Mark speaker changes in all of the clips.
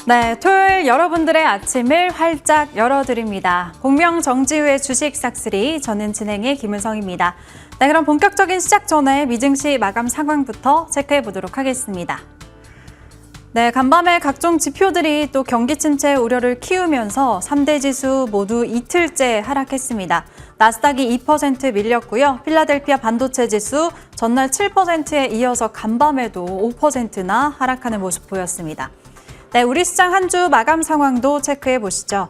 Speaker 1: 네, 토요일 여러분들의 아침을 활짝 열어드립니다. 공명정지우의 주식 싹쓸이, 저는 진행의 김은성입니다. 네, 그럼 본격적인 시작 전에 미증시 마감 상황부터 체크해 보도록 하겠습니다. 네, 간밤에 각종 지표들이 또 경기 침체 우려를 키우면서 3대 지수 모두 이틀째 하락했습니다. 나스닥이 2% 밀렸고요. 필라델피아 반도체 지수 전날 7%에 이어서 간밤에도 5%나 하락하는 모습 보였습니다. 네, 우리 시장 한 주 마감 상황도 체크해 보시죠.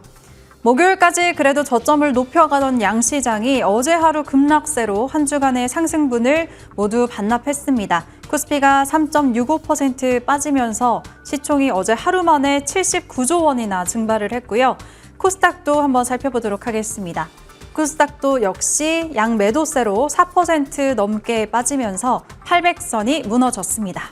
Speaker 1: 목요일까지 그래도 저점을 높여가던 양시장이 어제 하루 급락세로 한 주간의 상승분을 모두 반납했습니다. 코스피가 3.65% 빠지면서 시총이 어제 하루 만에 79조 원이나 증발을 했고요. 코스닥도 한번 살펴보도록 하겠습니다. 코스닥도 역시 양매도세로 4% 넘게 빠지면서 800선이 무너졌습니다.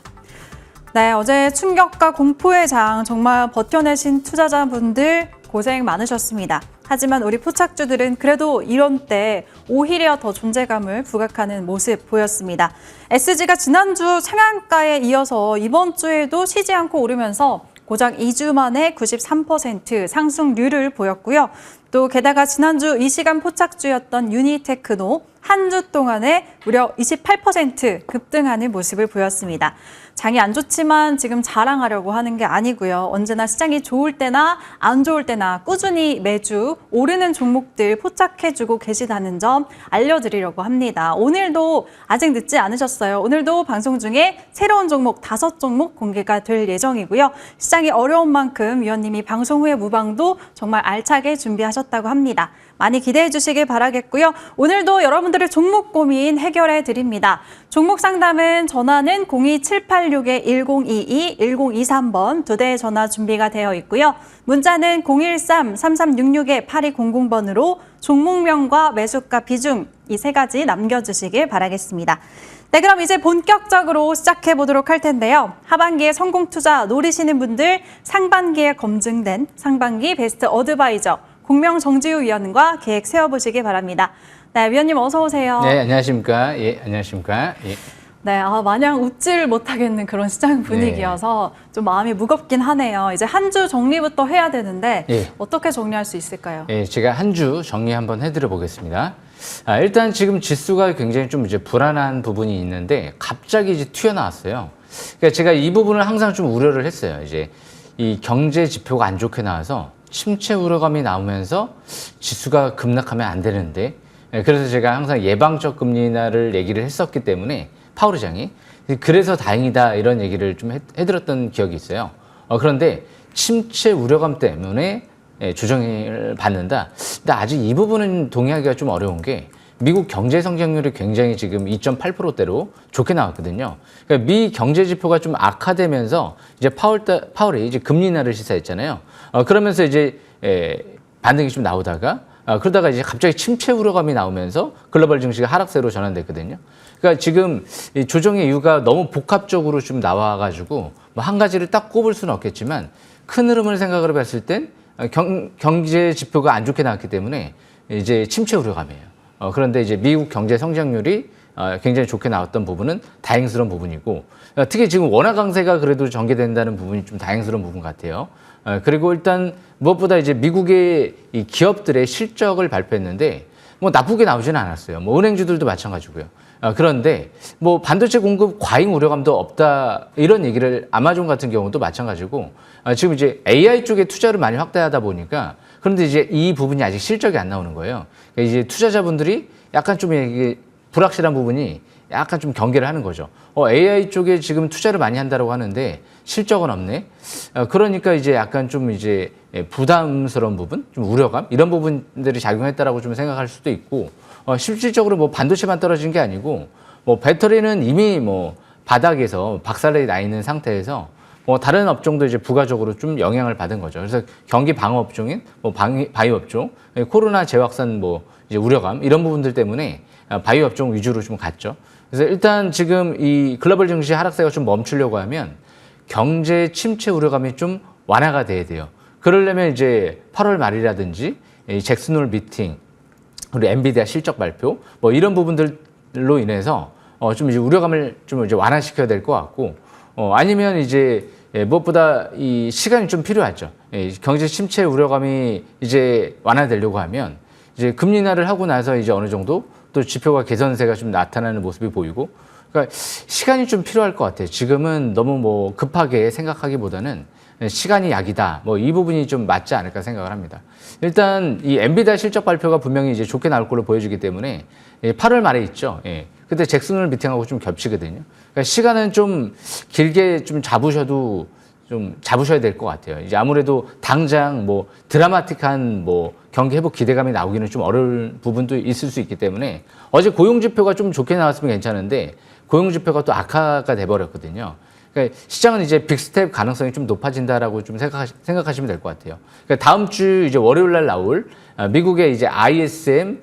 Speaker 1: 네, 어제 충격과 공포의 장 정말 버텨내신 투자자분들 고생 많으셨습니다. 하지만 우리 포착주들은 그래도 이런 때 오히려 더 존재감을 부각하는 모습 보였습니다. SG가 지난주 상한가에 이어서 이번 주에도 쉬지 않고 오르면서 고작 2주 만에 93% 상승률을 보였고요. 또 게다가 지난주 이 시간 포착주였던 유니테크도 한 주 동안에 무려 28% 급등하는 모습을 보였습니다. 장이 안 좋지만 지금 자랑하려고 하는 게 아니고요. 언제나 시장이 좋을 때나 안 좋을 때나 꾸준히 매주 오르는 종목들 포착해주고 계시다는 점 알려드리려고 합니다. 오늘도 아직 늦지 않으셨어요. 오늘도 방송 중에 새로운 종목 5종목 공개가 될 예정이고요. 시장이 어려운 만큼 위원님이 방송 후에 무방도 정말 알차게 준비하셨다고 합니다. 많이 기대해 주시길 바라겠고요. 오늘도 여러분들의 종목 고민 해결해 드립니다. 종목 상담은 전화는 02786-1022, 1023번 2대의 전화 준비가 되어 있고요. 문자는 013-3366-8200번으로 종목명과 매수가 비중 이 3가지 남겨주시길 바라겠습니다. 네, 그럼 이제 본격적으로 시작해 보도록 할 텐데요. 하반기에 성공 투자 노리시는 분들 상반기에 검증된 상반기 베스트 어드바이저 공명정지우 위원과 계획 세워보시기 바랍니다. 네, 위원님 어서 오세요.
Speaker 2: 네, 안녕하십니까. 예, 안녕하십니까. 예.
Speaker 1: 네, 마냥 웃질 못하겠는 그런 시장 분위기여서 좀 마음이 무겁긴 하네요. 이제 한 주 정리부터 해야 되는데 어떻게 정리할 수 있을까요?
Speaker 2: 예, 제가 한 주 정리 한번 해드려 보겠습니다. 일단 지금 지수가 굉장히 좀 이제 불안한 부분이 있는데 갑자기 이제 튀어나왔어요. 그러니까 제가 이 부분을 항상 좀 우려를 했어요. 이제 이 경제 지표가 안 좋게 나와서 침체 우려감이 나오면서 지수가 급락하면 안 되는데, 그래서 제가 항상 예방적 금리 인하를 얘기를 했었기 때문에 파월 의장이 그래서 다행이다 이런 얘기를 좀 해드렸던 기억이 있어요. 그런데 침체 우려감 때문에 조정을 받는다. 근데 아직 이 부분은 동의하기가 좀 어려운 게 미국 경제 성장률이 굉장히 지금 2.8%대로 좋게 나왔거든요. 그러니까 미 경제 지표가 좀 악화되면서 이제 파월이 이제 금리 인하를 시사했잖아요. 그러면서 이제 반등이 좀 나오다가 그러다가 이제 갑자기 침체 우려감이 나오면서 글로벌 증시가 하락세로 전환됐거든요. 그러니까 지금 이 조정의 이유가 너무 복합적으로 좀 나와가지고 뭐 한 가지를 딱 꼽을 수는 없겠지만 큰 흐름을 생각을 봤을 땐 경제 지표가 안 좋게 나왔기 때문에 이제 침체 우려감이에요. 그런데 이제 미국 경제 성장률이 굉장히 좋게 나왔던 부분은 다행스러운 부분이고, 특히 지금 원화 강세가 그래도 전개된다는 부분이 좀 다행스러운 부분 같아요. 그리고 일단 무엇보다 이제 미국의 이 기업들의 실적을 발표했는데 뭐 나쁘게 나오지는 않았어요. 뭐 은행주들도 마찬가지고요. 그런데 뭐 반도체 공급 과잉 우려감도 없다 이런 얘기를 아마존 같은 경우도 마찬가지고, 지금 이제 AI 쪽에 투자를 많이 확대하다 보니까, 그런데 이제 이 부분이 아직 실적이 안 나오는 거예요. 그러니까 이제 투자자분들이 약간 좀 이게 불확실한 부분이 약간 좀 경계를 하는 거죠. AI 쪽에 지금 투자를 많이 한다고 하는데 실적은 없네. 그러니까 이제 약간 좀 이제 부담스러운 부분, 좀 우려감 이런 부분들이 작용했다라고 좀 생각할 수도 있고, 실질적으로 뭐 반도체만 떨어진 게 아니고 뭐 배터리는 이미 뭐 바닥에서 박살이 나 있는 상태에서 뭐 다른 업종도 이제 부가적으로 좀 영향을 받은 거죠. 그래서 경기 방어 업종인 뭐 바이오 업종, 코로나 재확산 뭐 이제 우려감 이런 부분들 때문에 바이오 업종 위주로 좀 갔죠. 그래서 일단 지금 이 글로벌 증시 하락세가 좀 멈추려고 하면 경제 침체 우려감이 좀 완화가 돼야 돼요. 그러려면 이제 8월 말이라든지 이 잭슨홀 미팅, 그리고 엔비디아 실적 발표 뭐 이런 부분들로 인해서 좀 이제 우려감을 좀 이제 완화시켜야 될 것 같고, 아니면 이제 무엇보다 이 시간이 좀 필요하죠. 경제 침체 우려감이 이제 완화되려고 하면 이제 금리 인하를 하고 나서 이제 어느 정도 또 지표가 개선세가 좀 나타나는 모습이 보이고, 그러니까 시간이 좀 필요할 것 같아요. 지금은 너무 뭐 급하게 생각하기보다는 시간이 약이다. 뭐 이 부분이 좀 맞지 않을까 생각을 합니다. 일단 이 엔비디아 실적 발표가 분명히 이제 좋게 나올 걸로 보여지기 때문에 8월 말에 있죠. 그때 잭슨홀 미팅하고 좀 겹치거든요. 그러니까 시간은 좀 길게 좀 잡으셔야 될 것 같아요. 이제 아무래도 당장 뭐 드라마틱한 뭐 경기 회복 기대감이 나오기는 좀 어려운 부분도 있을 수 있기 때문에 어제 고용 지표가 좀 좋게 나왔으면 괜찮은데 고용 지표가 또 악화가 돼 버렸거든요. 그러니까 시장은 이제 빅스텝 가능성이 좀 높아진다라고 좀 생각하시면 될 것 같아요. 그러니까 다음 주 이제 월요일 날 나올 미국의 이제 ISM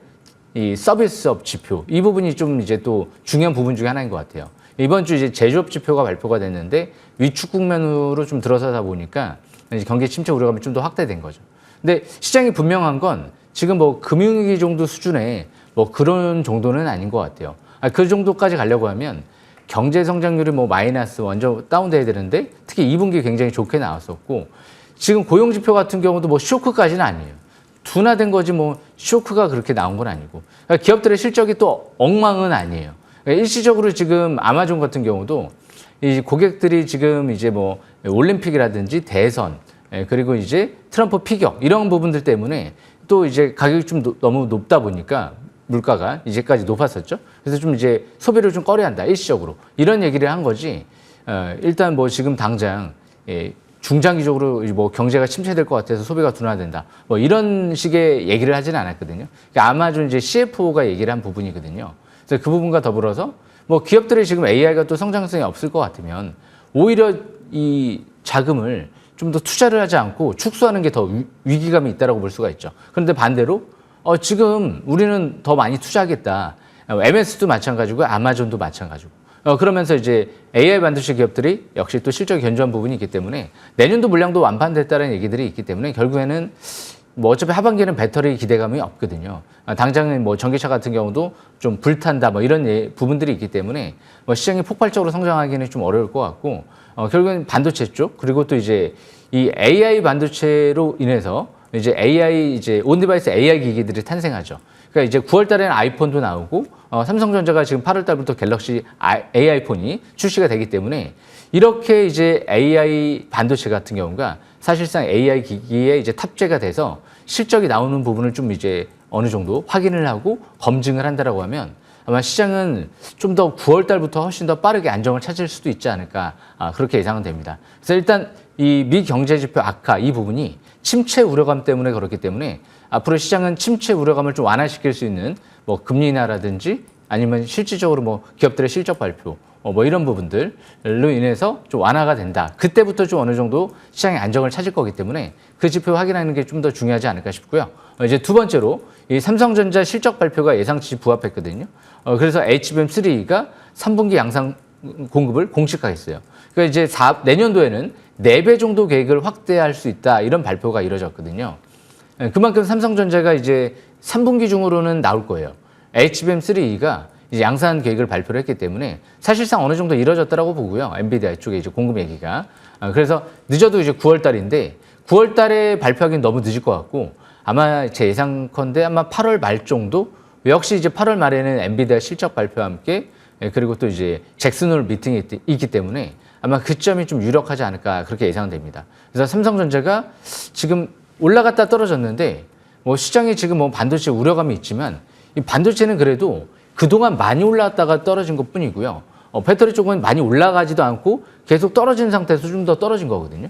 Speaker 2: 이 서비스업 지표 이 부분이 좀 이제 또 중요한 부분 중에 하나인 것 같아요. 이번 주 이제 제조업 지표가 발표가 됐는데 위축 국면으로 좀 들어서다 보니까 이제 경기 침체 우려감이 좀 더 확대된 거죠. 근데 시장이 분명한 건 지금 뭐 금융위기 정도 수준의 뭐 그런 정도는 아닌 것 같아요. 그 정도까지 가려고 하면 경제 성장률이 뭐 마이너스 완전 다운돼야 되는데 특히 2분기 굉장히 좋게 나왔었고 지금 고용 지표 같은 경우도 뭐 쇼크까지는 아니에요. 둔화된 거지 뭐 쇼크가 그렇게 나온 건 아니고 그러니까 기업들의 실적이 또 엉망은 아니에요. 그러니까 일시적으로 지금 아마존 같은 경우도 이 고객들이 지금 이제 뭐 올림픽이라든지 대선 그리고 이제 트럼프 피격 이런 부분들 때문에 또 이제 가격이 좀 너무 높다 보니까 물가가 이제까지 높았었죠. 그래서 좀 이제 소비를 좀 꺼려야 한다 일시적으로 이런 얘기를 한 거지. 일단 뭐 지금 당장 중장기적으로 뭐 경제가 침체될 것 같아서 소비가 둔화된다. 뭐 이런 식의 얘기를 하지는 않았거든요. 그러니까 아마존 이제 CFO가 얘기를 한 부분이거든요. 그래서 그 부분과 더불어서 뭐 기업들이 지금 AI가 또 성장성이 없을 것 같으면 오히려 이 자금을 좀 더 투자를 하지 않고 축소하는 게 더 위기감이 있다라고 볼 수가 있죠. 그런데 반대로 지금 우리는 더 많이 투자하겠다. MS도 마찬가지고 아마존도 마찬가지고. 그러면서 이제 AI 반도체 기업들이 역시 또 실적이 견조한 부분이 있기 때문에 내년도 물량도 완판됐다는 얘기들이 있기 때문에 결국에는 뭐 어차피 하반기에는 배터리 기대감이 없거든요. 당장은 뭐 전기차 같은 경우도 좀 불탄다 뭐 이런 부분들이 있기 때문에 뭐 시장이 폭발적으로 성장하기는 좀 어려울 것 같고 결국엔 반도체 쪽 그리고 또 이제 이 AI 반도체로 인해서 이제 AI 이제 온 디바이스 AI 기기들이 탄생하죠. 그러니까 이제 9월 달에는 아이폰도 나오고 삼성전자가 지금 8월 달부터 갤럭시 AI 폰이 출시가 되기 때문에 이렇게 이제 AI 반도체 같은 경우가 사실상 AI 기기에 이제 탑재가 돼서 실적이 나오는 부분을 좀 이제 어느 정도 확인을 하고 검증을 한다라고 하면 아마 시장은 좀 더 9월 달부터 훨씬 더 빠르게 안정을 찾을 수도 있지 않을까 그렇게 예상은 됩니다. 그래서 일단 이 미 경제 지표 악화 이 부분이 침체 우려감 때문에 그렇기 때문에 앞으로 시장은 침체 우려감을 좀 완화시킬 수 있는 뭐 금리 인하라든지 아니면 실질적으로 뭐 기업들의 실적 발표 뭐 이런 부분들로 인해서 좀 완화가 된다. 그때부터 좀 어느 정도 시장의 안정을 찾을 거기 때문에 그 지표 확인하는 게 좀 더 중요하지 않을까 싶고요. 이제 두 번째로 이 삼성전자 실적 발표가 예상치 부합했거든요. 그래서 HBM3가 3분기 양산 공급을 공식화했어요. 그러니까 이제 내년도에는 4배 정도 계획을 확대할 수 있다. 이런 발표가 이루어졌거든요. 그만큼 삼성전자가 이제 3분기 중으로는 나올 거예요. HBM3가 이제 양산 계획을 발표를 했기 때문에 사실상 어느 정도 이루어졌다라고 보고요. 엔비디아 쪽에 이제 공급 얘기가. 그래서 늦어도 이제 9월 달인데 9월 달에 발표하기는 너무 늦을 것 같고 아마 제 예상컨대 아마 8월 말 정도 역시 이제 8월 말에는 엔비디아 실적 발표와 함께 그리고 또 이제 잭슨홀 미팅이 있기 때문에 아마 그 점이 좀 유력하지 않을까 그렇게 예상됩니다. 그래서 삼성전자가 지금 올라갔다 떨어졌는데 뭐 시장에 지금 뭐 반도체 우려감이 있지만 이 반도체는 그래도 그동안 많이 올라왔다가 떨어진 것 뿐이고요. 배터리 쪽은 많이 올라가지도 않고 계속 떨어진 상태에서 좀 더 떨어진 거거든요.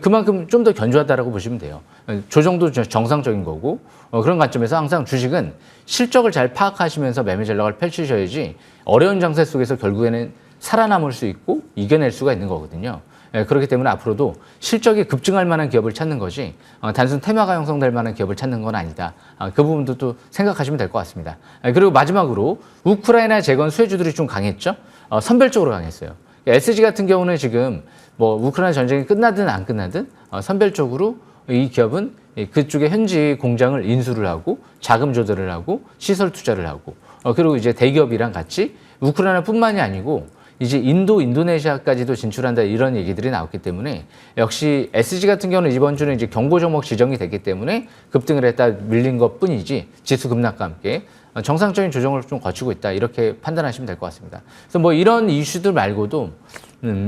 Speaker 2: 그만큼 좀 더 견조하다라고 보시면 돼요. 조정도 정상적인 거고 그런 관점에서 항상 주식은 실적을 잘 파악하시면서 매매 전략을 펼치셔야지 어려운 장세 속에서 결국에는 살아남을 수 있고 이겨낼 수가 있는 거거든요. 그렇기 때문에 앞으로도 실적이 급증할 만한 기업을 찾는 것이 단순 테마가 형성될 만한 기업을 찾는 건 아니다. 그 부분도 또 생각하시면 될 것 같습니다. 그리고 마지막으로 우크라이나 재건 수혜주들이 좀 강했죠. 선별적으로 강했어요. SG 같은 경우는 지금 뭐 우크라이나 전쟁이 끝나든 안 끝나든 선별적으로 이 기업은 그쪽에 현지 공장을 인수를 하고 자금 조달을 하고 시설 투자를 하고 그리고 이제 대기업이랑 같이 우크라이나뿐만이 아니고 이제 인도네시아까지도 진출한다 이런 얘기들이 나왔기 때문에 역시 SG 같은 경우는 이번 주는 이제 경고 종목 지정이 됐기 때문에 급등을 했다 밀린 것뿐이지 지수 급락과 함께 정상적인 조정을 좀 거치고 있다 이렇게 판단하시면 될 것 같습니다. 그래서 뭐 이런 이슈들 말고도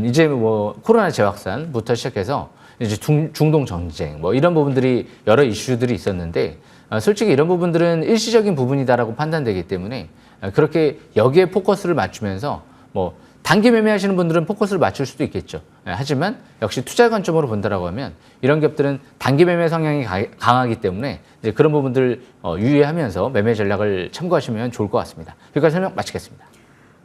Speaker 2: 이제 뭐 코로나 재확산부터 시작해서 이제 중동 전쟁 뭐 이런 부분들이 여러 이슈들이 있었는데 솔직히 이런 부분들은 일시적인 부분이다라고 판단되기 때문에 그렇게 여기에 포커스를 맞추면서 뭐 단기 매매하시는 분들은 포커스를 맞출 수도 있겠죠. 하지만 역시 투자 관점으로 본다라고 하면 이런 기업들은 단기 매매 성향이 강하기 때문에 이제 그런 부분들 유의하면서 매매 전략을 참고하시면 좋을 것 같습니다. 여기까지 설명 마치겠습니다.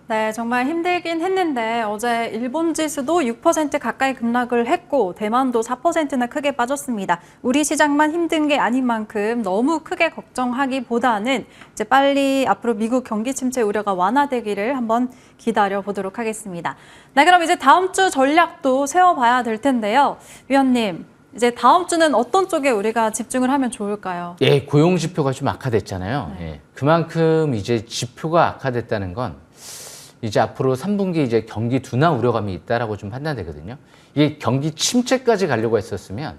Speaker 1: 네, 정말 힘들긴 했는데 어제 일본 지수도 6% 가까이 급락을 했고 대만도 4%나 크게 빠졌습니다. 우리 시장만 힘든 게 아닌 만큼 너무 크게 걱정하기보다는 이제 빨리 앞으로 미국 경기 침체 우려가 완화되기를 한번 기다려 보도록 하겠습니다. 네, 그럼 이제 다음 주 전략도 세워봐야 될 텐데요. 위원님, 이제 다음 주는 어떤 쪽에 우리가 집중을 하면 좋을까요?
Speaker 2: 예, 고용 지표가 좀 악화됐잖아요.
Speaker 1: 네.
Speaker 2: 예, 그만큼 이제 지표가 악화됐다는 건 이제 앞으로 3분기 이제 경기 둔화 우려감이 있다라고 좀 판단되거든요. 이게 경기 침체까지 가려고 했었으면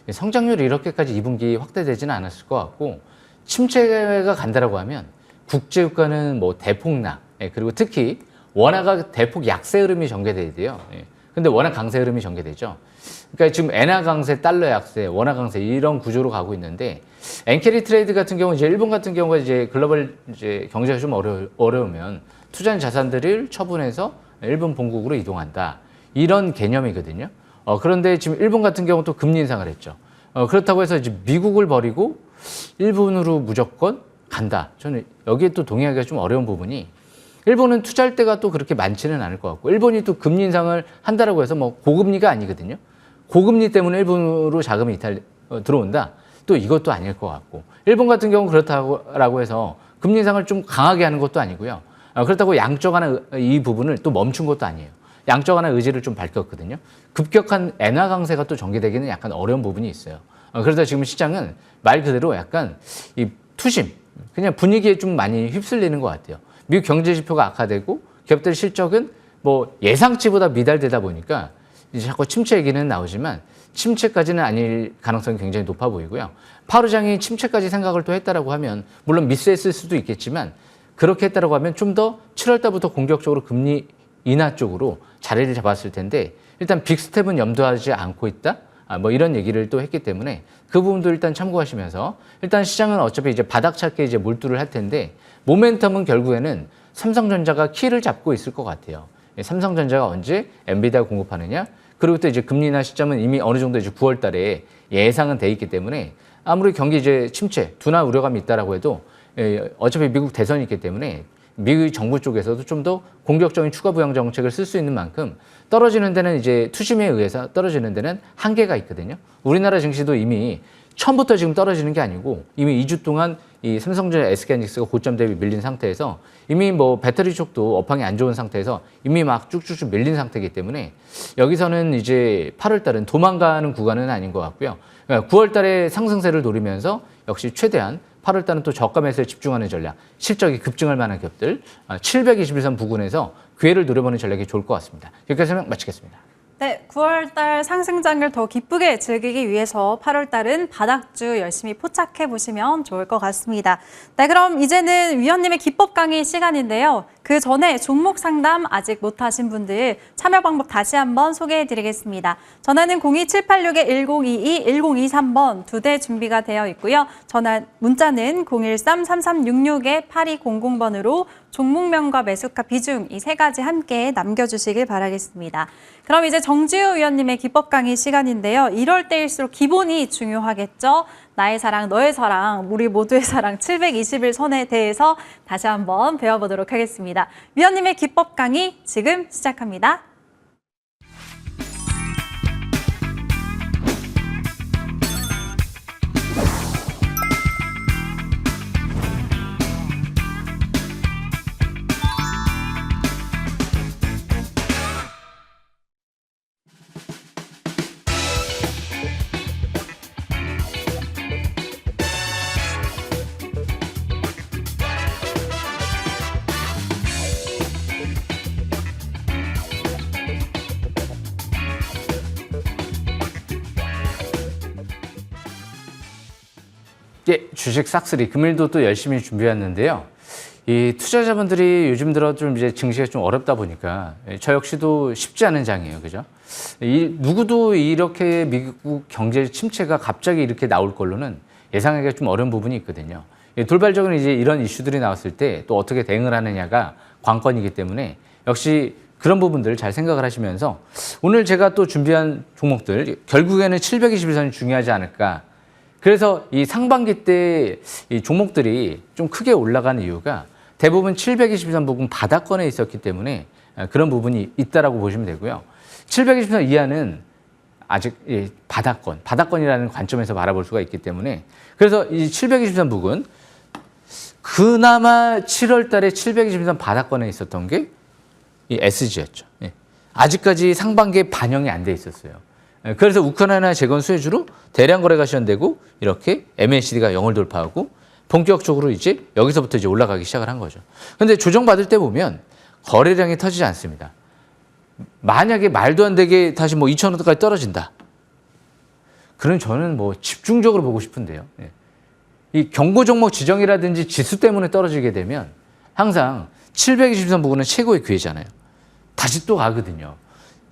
Speaker 2: 성장률이 이렇게까지 2분기 확대되지는 않았을 것 같고 침체가 간다라고 하면 국제유가는 뭐 대폭락 그리고 특히 원화가 대폭 약세 흐름이 전개돼야 돼요. 근데 워낙 강세 흐름이 전개되죠. 그러니까 지금 엔화 강세, 달러 약세, 원화 강세 이런 구조로 가고 있는데 엔캐리 트레이드 같은 경우 이제 일본 같은 경우가 이제 글로벌 이제 경제가 좀 어려우면 투자한 자산들을 처분해서 일본 본국으로 이동한다. 이런 개념이거든요. 그런데 지금 일본 같은 경우 또 금리 인상을 했죠. 그렇다고 해서 이제 미국을 버리고 일본으로 무조건 간다. 저는 여기에 또 동의하기가 좀 어려운 부분이 일본은 투자할 때가 또 그렇게 많지는 않을 것 같고 일본이 또 금리 인상을 한다라고 해서 뭐 고금리가 아니거든요. 고금리 때문에 일본으로 자금이 들어온다. 또 이것도 아닐 것 같고 일본 같은 경우는 그렇다고 해서 금리 인상을 좀 강하게 하는 것도 아니고요. 그렇다고 양적 완화 이 부분을 또 멈춘 것도 아니에요. 양적 완화 의지를 좀 밝혔거든요. 급격한 엔화 강세가 또 전개되기는 약간 어려운 부분이 있어요. 그러다 지금 시장은 말 그대로 약간 이 투심, 그냥 분위기에 좀 많이 휩쓸리는 것 같아요. 미국 경제 지표가 악화되고 기업들 실적은 뭐 예상치보다 미달되다 보니까 이제 자꾸 침체 얘기는 나오지만 침체까지는 아닐 가능성이 굉장히 높아 보이고요. 파루장이 침체까지 생각을 또 했다라고 하면 물론 미스했을 수도 있겠지만 그렇게 했다라고 하면 좀 더 7월 달부터 공격적으로 금리 인하 쪽으로 자리를 잡았을 텐데 일단 빅스텝은 염두하지 않고 있다. 뭐 이런 얘기를 또 했기 때문에 그 부분도 일단 참고하시면서 일단 시장은 어차피 이제 바닥 찾게 이제 몰두를 할 텐데 모멘텀은 결국에는 삼성전자가 키를 잡고 있을 것 같아요. 삼성전자가 언제 엔비디아 공급하느냐 그리고 또 이제 금리 인하 시점은 이미 어느 정도 이제 9월 달에 예상은 돼 있기 때문에 아무리 경기 이제 침체 둔화 우려감이 있다라고 해도 어차피 미국 대선이 있기 때문에 미국 정부 쪽에서도 좀 더 공격적인 추가 부양 정책을 쓸 수 있는 만큼 떨어지는 데는 이제 투심에 의해서 떨어지는 데는 한계가 있거든요. 우리나라 증시도 이미 처음부터 지금 떨어지는 게 아니고 이미 2주 동안 이 삼성전자 SK하이닉스가 고점 대비 밀린 상태에서 이미 뭐 배터리 쪽도 업황이 안 좋은 상태에서 이미 막 쭉쭉쭉 밀린 상태이기 때문에 여기서는 이제 8월 달은 도망가는 구간은 아닌 것 같고요. 9월 달에 상승세를 노리면서 역시 최대한 8월 달은 또 저가 매수에 집중하는 전략, 실적이 급증할 만한 기업들 721선 부근에서 기회를 노려보는 전략이 좋을 것 같습니다. 여기까지 설명 마치겠습니다.
Speaker 1: 네, 9월 달 상승장을 더 기쁘게 즐기기 위해서 8월 달은 바닥주 열심히 포착해 보시면 좋을 것 같습니다. 네, 그럼 이제는 위원님의 기법 강의 시간인데요. 그 전에 종목 상담 아직 못하신 분들 참여 방법 다시 한번 소개해 드리겠습니다. 전화는 02786-1022, 1023번 2대 준비가 되어 있고요. 문자는 013-3366-8200번으로 종목명과 매수가 비중 이 세 가지 함께 남겨주시길 바라겠습니다. 그럼 이제 정지우 위원님의 기법 강의 시간인데요. 이럴 때일수록 기본이 중요하겠죠. 나의 사랑, 너의 사랑, 우리 모두의 사랑 721선에 대해서 다시 한번 배워보도록 하겠습니다. 위원님의 기법 강의 지금 시작합니다.
Speaker 2: 예, 주식 싹쓸이 금일도 또 열심히 준비했는데요. 이 투자자분들이 요즘 들어 좀 이제 증시가 좀 어렵다 보니까 저 역시도 쉽지 않은 장이에요, 그죠? 누구도 이렇게 미국 경제 침체가 갑자기 이렇게 나올 걸로는 예상하기가 좀 어려운 부분이 있거든요. 돌발적으로 이제 이런 이슈들이 나왔을 때 또 어떻게 대응을 하느냐가 관건이기 때문에 역시 그런 부분들을 잘 생각을 하시면서 오늘 제가 또 준비한 종목들 결국에는 721선이 중요하지 않을까. 그래서 이 상반기 때 이 종목들이 좀 크게 올라가는 이유가 대부분 721선 부분 바닥권에 있었기 때문에 그런 부분이 있다라고 보시면 되고요. 720선 이하는 아직 바닥권이라는 관점에서 바라볼 수가 있기 때문에 그래서 이 720선 부근 그나마 7월 달에 720선 바닥권에 있었던 게 이 SG였죠. 아직까지 상반기에 반영이 안 돼 있었어요. 그래서 우크라이나 재건 수혜주로 대량 거래가 시현되고 이렇게 MACD가 0을 돌파하고 본격적으로 이제 여기서부터 이제 올라가기 시작을 한 거죠. 근데 조정받을 때 보면 거래량이 터지지 않습니다. 만약에 말도 안 되게 다시 뭐 2,000원까지 떨어진다. 그럼 저는 뭐 집중적으로 보고 싶은데요. 이 경고 종목 지정이라든지 지수 때문에 떨어지게 되면 항상 720선 부근은 최고의 기회잖아요. 다시 또 가거든요.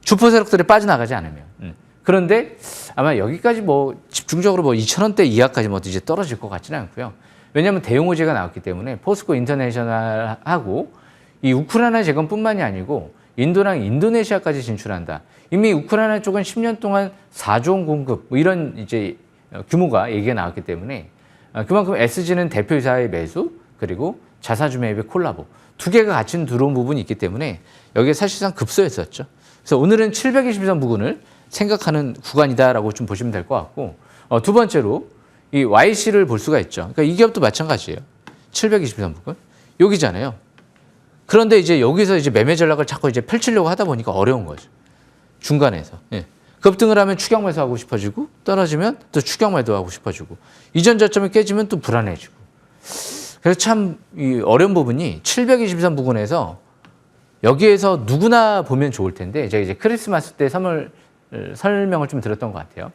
Speaker 2: 주포 세력들이 빠져나가지 않으면. 그런데 아마 여기까지 뭐 집중적으로 뭐 2,000원대 이하까지 뭐 이제 떨어질 것 같지는 않고요. 왜냐하면 대형 호재가 나왔기 때문에 포스코 인터내셔널하고 이 우크라이나 재건뿐만이 아니고 인도랑 인도네시아까지 진출한다. 이미 우크라이나 쪽은 10년 동안 4조 원 공급 뭐 이런 이제 규모가 얘기가 나왔기 때문에 그만큼 SG는 대표이사의 매수 그리고 자사주 매입의 콜라보 두 개가 같이 들어온 부분이 있기 때문에 여기에 사실상 급소했었죠. 그래서 오늘은 720선 부근을 생각하는 구간이다라고 좀 보시면 될 것 같고 두 번째로 이 YC를 볼 수가 있죠. 그러니까 이 기업도 마찬가지예요. 720선 부근 여기잖아요. 그런데 이제 여기서 이제 매매 전략을 자꾸 이제 펼치려고 하다 보니까 어려운 거죠. 중간에서. 급등을 하면 추격 매수하고 싶어지고 떨어지면 또 추격 매도하고 싶어지고 이전 저점이 깨지면 또 불안해지고. 그래서 참 이 어려운 부분이 720선 부근에서 여기에서 누구나 보면 좋을 텐데 제가 이제 크리스마스 때 설명을 좀 드렸던 것 같아요.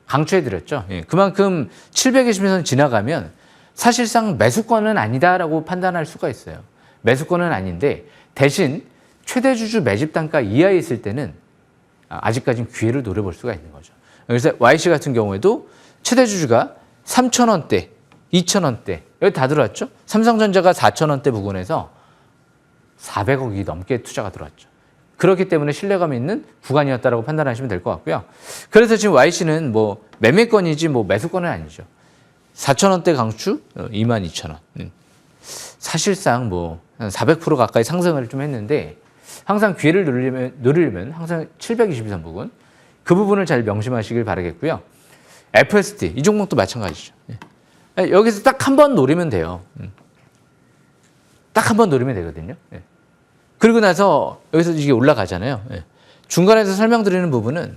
Speaker 2: 강추해드렸죠. 그만큼 720선 지나가면 사실상 매수권은 아니다라고 판단할 수가 있어요. 매수권은 아닌데 대신 최대 주주 매집 단가 이하에 있을 때는 아직까지는 기회를 노려볼 수가 있는 거죠. 그래서 YC 같은 경우에도 최대 주주가 3,000원대, 2,000원대 여기 다 들어왔죠. 삼성전자가 4,000원대 부근에서 400억이 넘게 투자가 들어왔죠. 그렇기 때문에 신뢰감 있는 구간이었다라고 판단하시면 될 것 같고요. 그래서 지금 YC는 뭐 매매권이지 뭐 매수권은 아니죠. 4,000원대 강추 22,000원. 사실상 뭐 한 400% 가까이 상승을 좀 했는데 항상 기회를 누리려면 항상 722선 부분 그 부분을 잘 명심하시길 바라겠고요. FST 이 종목도 마찬가지죠. 여기서 딱 한 번 노리면 돼요. 딱 한 번 노리면 되거든요. 그리고 나서 여기서 이게 올라가잖아요. 중간에서 설명드리는 부분은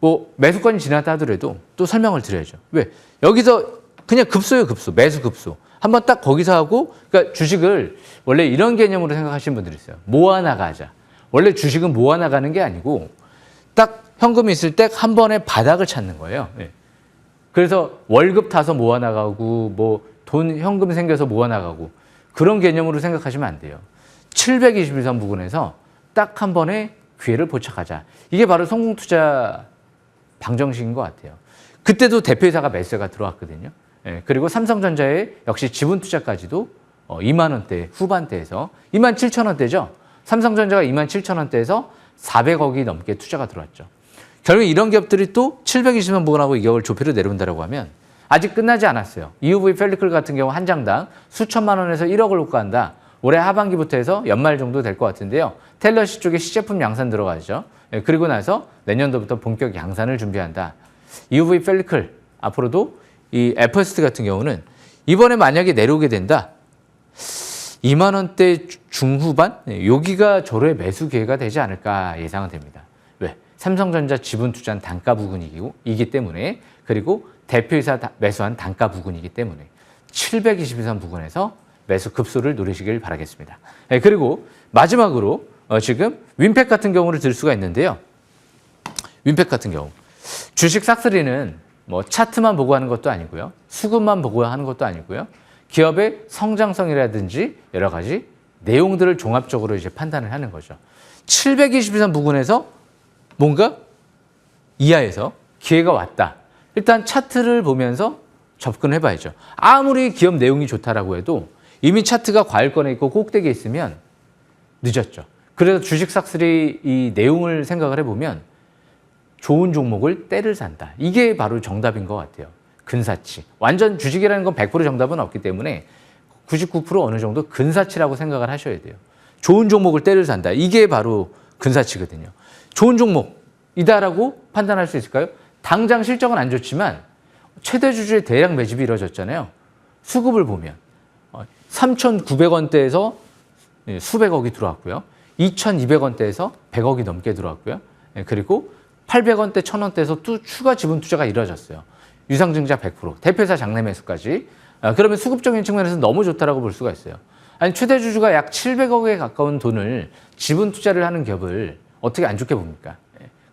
Speaker 2: 뭐 매수권이 지났다 하더라도 또 설명을 드려야죠. 왜? 여기서 그냥 급소예요, 급소. 매수 급소. 한번 딱 거기서 하고 그러니까 주식을 원래 이런 개념으로 생각하시는 분들이 있어요. 모아나가자. 원래 주식은 모아나가는 게 아니고 딱 현금이 있을 때 한 번에 바닥을 찾는 거예요. 그래서 월급 타서 모아나가고 뭐 돈 현금 생겨서 모아나가고 그런 개념으로 생각하시면 안 돼요. 721선 부근에서 딱 한 번에 기회를 포착하자. 이게 바로 성공투자 방정식인 것 같아요. 그때도 대표이사가 매수가 들어왔거든요. 그리고 삼성전자의 역시 지분 투자까지도 2만 원대 후반대에서 2만 7천 원대죠. 삼성전자가 2만 7천 원대에서 400억이 넘게 투자가 들어왔죠. 결국 이런 기업들이 또 720만 부근하고 이 기업을 조피로 내려온다고 하면 아직 끝나지 않았어요. EUV 펠리클 같은 경우 한 장당 수천만 원에서 1억을 호가한다. 올해 하반기부터 해서 연말 정도 될 것 같은데요. 텔러시 쪽에 시제품 양산 들어가죠. 그리고 나서 내년도부터 본격 양산을 준비한다. EUV 펠리클 앞으로도 이 FST 같은 경우는 이번에 만약에 내려오게 된다. 2만 원대 중후반? 여기가 저로의 매수 기회가 되지 않을까 예상은 됩니다. 왜? 삼성전자 지분 투자한 단가 부근이기 때문에 그리고 대표이사 매수한 단가 부근이기 때문에 722선 부근에서 매수 급소를 누리시길 바라겠습니다. 그리고 마지막으로 지금 윈팩 같은 경우를 들 수가 있는데요. 윈팩 같은 경우 주식 싹쓸이는 뭐 차트만 보고 하는 것도 아니고요. 수급만 보고 하는 것도 아니고요. 기업의 성장성이라든지 여러 가지 내용들을 종합적으로 이제 판단을 하는 거죠. 721선 부근에서 뭔가 이하에서 기회가 왔다. 일단 차트를 보면서 접근해 봐야죠. 아무리 기업 내용이 좋다라고 해도 이미 차트가 과열권에 있고 꼭대기에 있으면 늦었죠. 그래서 주식 삭슬이 이 내용을 생각을 해보면 좋은 종목을 때를 산다. 이게 바로 정답인 것 같아요. 근사치. 완전 주식이라는 건 100% 정답은 없기 때문에 99% 어느 정도 근사치라고 생각을 하셔야 돼요. 좋은 종목을 때를 산다. 이게 바로 근사치거든요. 좋은 종목이다라고 판단할 수 있을까요? 당장 실적은 안 좋지만 최대 주주의 대량 매집이 이루어졌잖아요. 수급을 보면 3,900원대에서 수백억이 들어왔고요. 2,200원대에서 100억이 넘게 들어왔고요. 그리고 800원대, 1,000원대에서 또 추가 지분 투자가 이루어졌어요. 유상증자 100%, 대표이사 장내 매수까지. 그러면 수급적인 측면에서 너무 좋다라고 볼 수가 있어요. 아니 최대 주주가 약 700억에 가까운 돈을 지분 투자를 하는 기업을 어떻게 안 좋게 봅니까?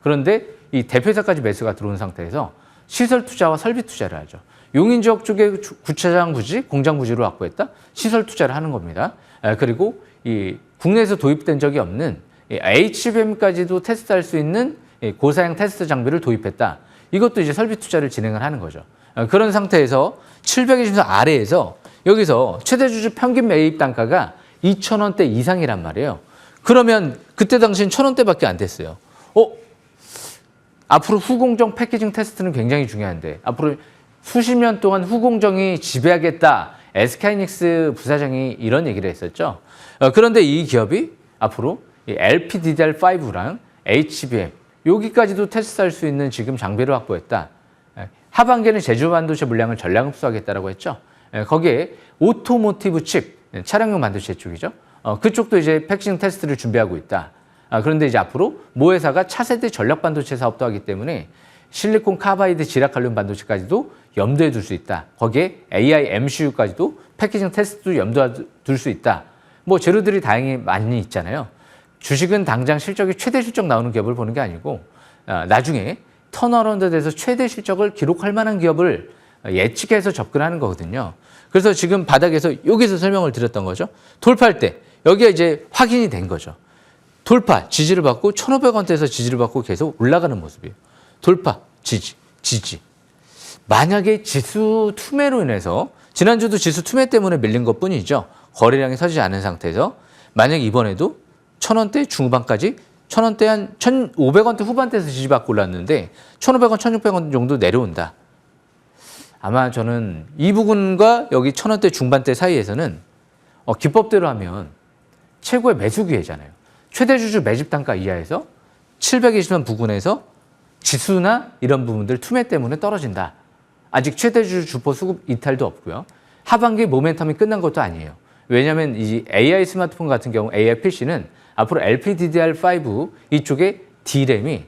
Speaker 2: 그런데 이 대표이사까지 매수가 들어온 상태에서 시설 투자와 설비 투자를 하죠. 용인 지역 쪽에 주차장 부지, 공장 부지로 확보했다. 시설 투자를 하는 겁니다. 그리고 이 국내에서 도입된 적이 없는 HBM까지도 테스트할 수 있는 고사양 테스트 장비를 도입했다. 이것도 이제 설비 투자를 진행을 하는 거죠. 그런 상태에서 720선 아래에서 여기서 최대 주주 평균 매입 단가가 2,000원대 이상이란 말이에요. 그러면 그때 당시엔 1,000원대밖에 안 됐어요. 앞으로 후공정 패키징 테스트는 굉장히 중요한데 앞으로 수십 년 동안 후공정이 지배하겠다. SK하이닉스 부사장이 이런 얘기를 했었죠. 그런데 이 기업이 앞으로 LPDDR5랑 HBM 여기까지도 테스트할 수 있는 지금 장비를 확보했다. 하반기에는 제조 반도체 물량을 전량 흡수하겠다라고 했죠. 거기에 오토모티브 칩, 차량용 반도체 쪽이죠. 그쪽도 이제 패키징 테스트를 준비하고 있다. 그런데 이제 앞으로 모 회사가 차세대 전력 반도체 사업도 하기 때문에 실리콘 카바이드 지락 관련 반도체까지도 염두에 둘 수 있다. 거기에 AI MCU까지도 패키징 테스트도 염두에 둘 수 있다. 뭐 재료들이 다행히 많이 있잖아요. 주식은 당장 실적이 최대 실적 나오는 기업을 보는 게 아니고 나중에 턴어라운드 돼서 최대 실적을 기록할 만한 기업을 예측해서 접근하는 거거든요. 그래서 지금 바닥에서 여기서 설명을 드렸던 거죠. 돌파할 때 여기가 이제 확인이 된 거죠. 돌파, 지지를 받고 1,500원대에서 지지를 받고 계속 올라가는 모습이에요. 돌파, 지지. 만약에 지수 투매로 인해서 지난주도 지수 투매 때문에 밀린 것뿐이죠. 거래량이 서지지 않은 상태에서 만약 이번에도 1,000원대 중후반까지 1,000원대 한 1,500원대 후반대에서 지지받고 올랐는데 1,500원, 1,600원 정도 내려온다. 아마 저는 이 부분과 여기 1,000원대 중반대 사이에서는 기법대로 하면 최고의 매수 기회잖아요. 최대 주주 매집 단가 이하에서 720원 부근에서 지수나 이런 부분들 투매 때문에 떨어진다. 아직 최대 주주 주포 수급 이탈도 없고요. 하반기 모멘텀이 끝난 것도 아니에요. 왜냐하면 이 AI 스마트폰 같은 경우 AI PC는 앞으로 LPDDR5 이쪽에 D램이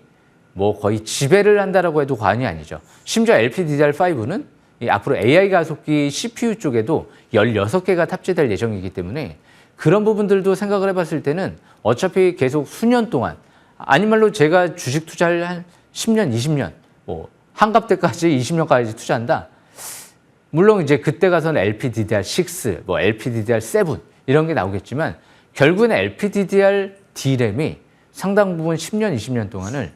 Speaker 2: 뭐 거의 지배를 한다라고 해도 과언이 아니죠. 심지어 LPDDR5는 앞으로 AI 가속기 CPU 쪽에도 16개가 탑재될 예정이기 때문에 그런 부분들도 생각을 해봤을 때는 어차피 계속 수년 동안 아닌 말로 제가 주식 투자를 한 10년, 20년, 뭐 한갑 때까지 20년까지 투자한다. 물론 이제 그때 가서는 LPDDR6, 뭐 LPDDR7 이런 게 나오겠지만 결국에는 LPDDR D램이 상당 부분 10년, 20년 동안을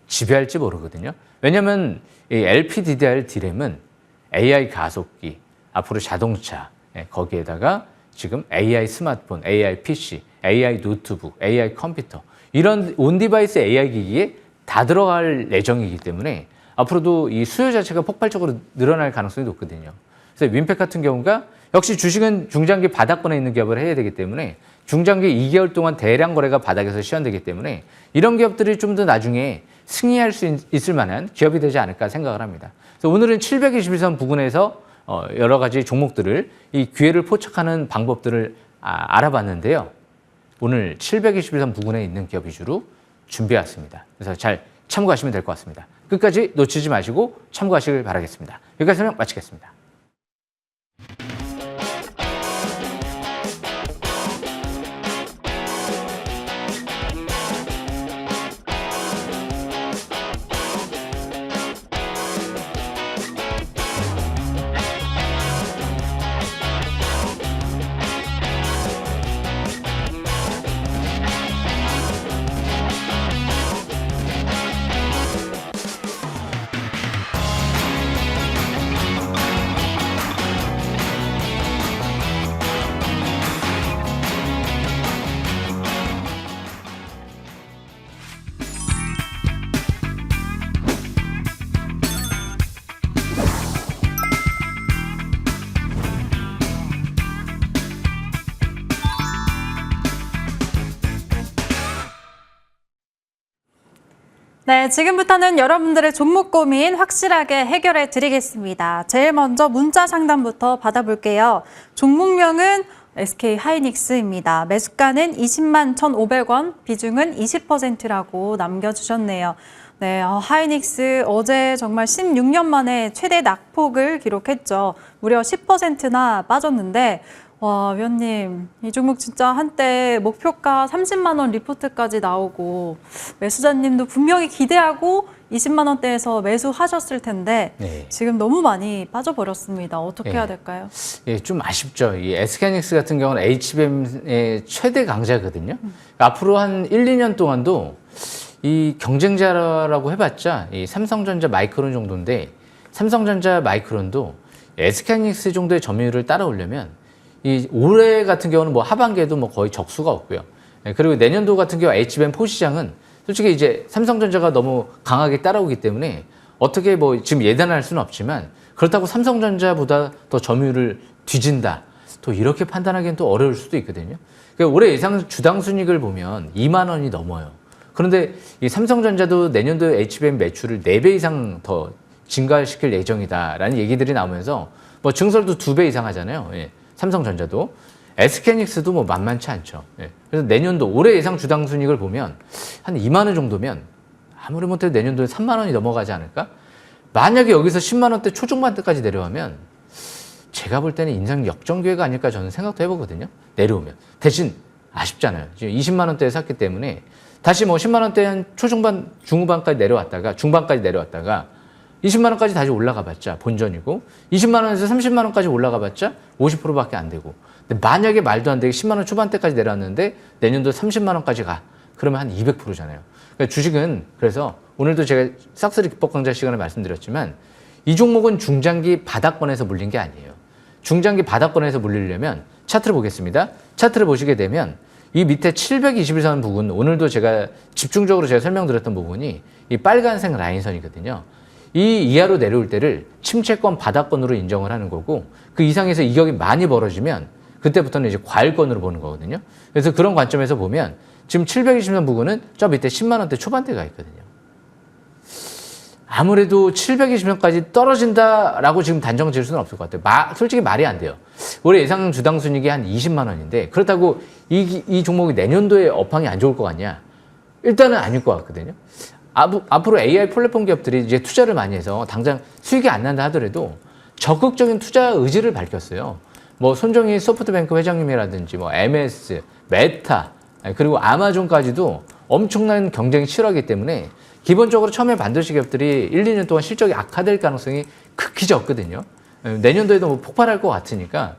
Speaker 2: 지배할지 모르거든요. 왜냐하면 이 LPDDR D램은 AI 가속기, 앞으로 자동차, 거기에다가 지금 AI 스마트폰, AI PC, AI 노트북, AI 컴퓨터 이런 온디바이스 AI 기기에 다 들어갈 예정이기 때문에 앞으로도 이 수요 자체가 폭발적으로 늘어날 가능성이 높거든요. 그래서 윈팩 같은 경우가 역시 주식은 중장기 바닥권에 있는 기업을 해야 되기 때문에 중장기 2개월 동안 대량 거래가 바닥에서 시현되기 때문에 이런 기업들이 좀 더 나중에 승리할 수 있을 만한 기업이 되지 않을까 생각을 합니다. 그래서 오늘은 721선 부근에서 여러 가지 종목들을 이 기회를 포착하는 방법들을 알아봤는데요. 오늘 721선 부근에 있는 기업 위주로 준비해왔습니다. 그래서 잘 참고하시면 될 것 같습니다. 끝까지 놓치지 마시고 참고하시길 바라겠습니다. 여기까지 설명 마치겠습니다.
Speaker 1: 네, 지금부터는 여러분들의 종목 고민 확실하게 해결해 드리겠습니다. 제일 먼저 문자 상담부터 받아볼게요. 종목명은 SK 하이닉스입니다. 매수가는 20만 1,500원, 비중은 20%라고 남겨주셨네요. 네, 하이닉스 어제 정말 16년 만에 최대 낙폭을 기록했죠. 무려 10%나 빠졌는데 와, 위원님, 이 종목 진짜 한때 목표가 30만 원 리포트까지 나오고 매수자님도 분명히 기대하고 20만 원대에서 매수하셨을 텐데
Speaker 2: 네.
Speaker 1: 지금 너무 많이 빠져버렸습니다. 어떻게
Speaker 2: 네.
Speaker 1: 해야 될까요?
Speaker 2: 예, 좀 아쉽죠. 이 SK하이닉스 같은 경우는 HBM의 최대 강자거든요. 앞으로 한 1, 2년 동안도 이 경쟁자라고 해봤자 이 삼성전자 마이크론 정도인데 삼성전자 마이크론도 SK하이닉스 정도의 점유율을 따라오려면 이 올해 같은 경우는 뭐 하반기에도 뭐 거의 적수가 없고요. 그리고 내년도 같은 경우 HBM4 시장은 솔직히 이제 삼성전자가 너무 강하게 따라오기 때문에 어떻게 뭐 지금 예단할 수는 없지만 그렇다고 삼성전자보다 더 점유율을 뒤진다. 또 이렇게 판단하기엔 또 어려울 수도 있거든요. 그러니까 올해 예상 주당 순이익을 보면 2만 원이 넘어요. 그런데 이 삼성전자도 내년도 HBM 매출을 4배 이상 더 증가시킬 예정이다라는 얘기들이 나오면서 뭐 증설도 2배 이상 하잖아요. 예. 삼성전자도 SK하이닉스도 뭐 만만치 않죠. 예. 그래서 내년도 올해 예상 주당 순이익을 보면 한 2만 원 정도면 아무리 못해도 내년도에 3만 원이 넘어가지 않을까? 만약에 여기서 10만 원대 초중반대까지 내려가면 제가 볼 때는 인상 역전 기회가 아닐까 저는 생각도 해보거든요. 내려오면 대신 아쉽잖아요. 지금 20만 원대에 샀기 때문에 다시 뭐 10만 원대 한 초중반 중후반까지 내려왔다가 중반까지 내려왔다가 20만 원까지 다시 올라가 봤자 본전이고 20만 원에서 30만 원까지 올라가 봤자 50%밖에 안 되고 근데 만약에 말도 안 되게 10만 원 초반대까지 내려왔는데 내년도 30만 원까지 가 그러면 한 200%잖아요. 그러니까 주식은 그래서 오늘도 제가 싹쓸이 기법 강좌 시간에 말씀드렸지만 이 종목은 중장기 바닥권에서 물린 게 아니에요. 중장기 바닥권에서 물리려면 차트를 보겠습니다. 차트를 보시게 되면 이 밑에 721선 부분 오늘도 제가 집중적으로 제가 설명드렸던 부분이 이 빨간색 라인선이거든요. 이 이하로 내려올 때를 침체권 바닥권으로 인정을 하는 거고 그 이상에서 이격이 많이 벌어지면 그때부터는 이제 과일권으로 보는 거거든요. 그래서 그런 관점에서 보면 지금 720선 부근은 저 밑에 10만 원대 초반대가 있거든요. 아무래도 720선까지 떨어진다라고 지금 단정 지을 수는 없을 것 같아요. 솔직히 말이 안 돼요. 올해 예상 주당 순이익이 한 20만 원인데 그렇다고 이 종목이 내년도에 업황이 안 좋을 것 같냐? 일단은 아닐 것 같거든요. 앞으로 AI 플랫폼 기업들이 이제 투자를 많이 해서 당장 수익이 안 난다 하더라도 적극적인 투자 의지를 밝혔어요. 뭐 손정희 소프트뱅크 회장님이라든지 뭐 MS, 메타 그리고 아마존까지도 엄청난 경쟁이 치열하기 때문에 기본적으로 처음에 반도체 기업들이 1, 2년 동안 실적이 악화될 가능성이 극히 적거든요. 내년도에도 뭐 폭발할 것 같으니까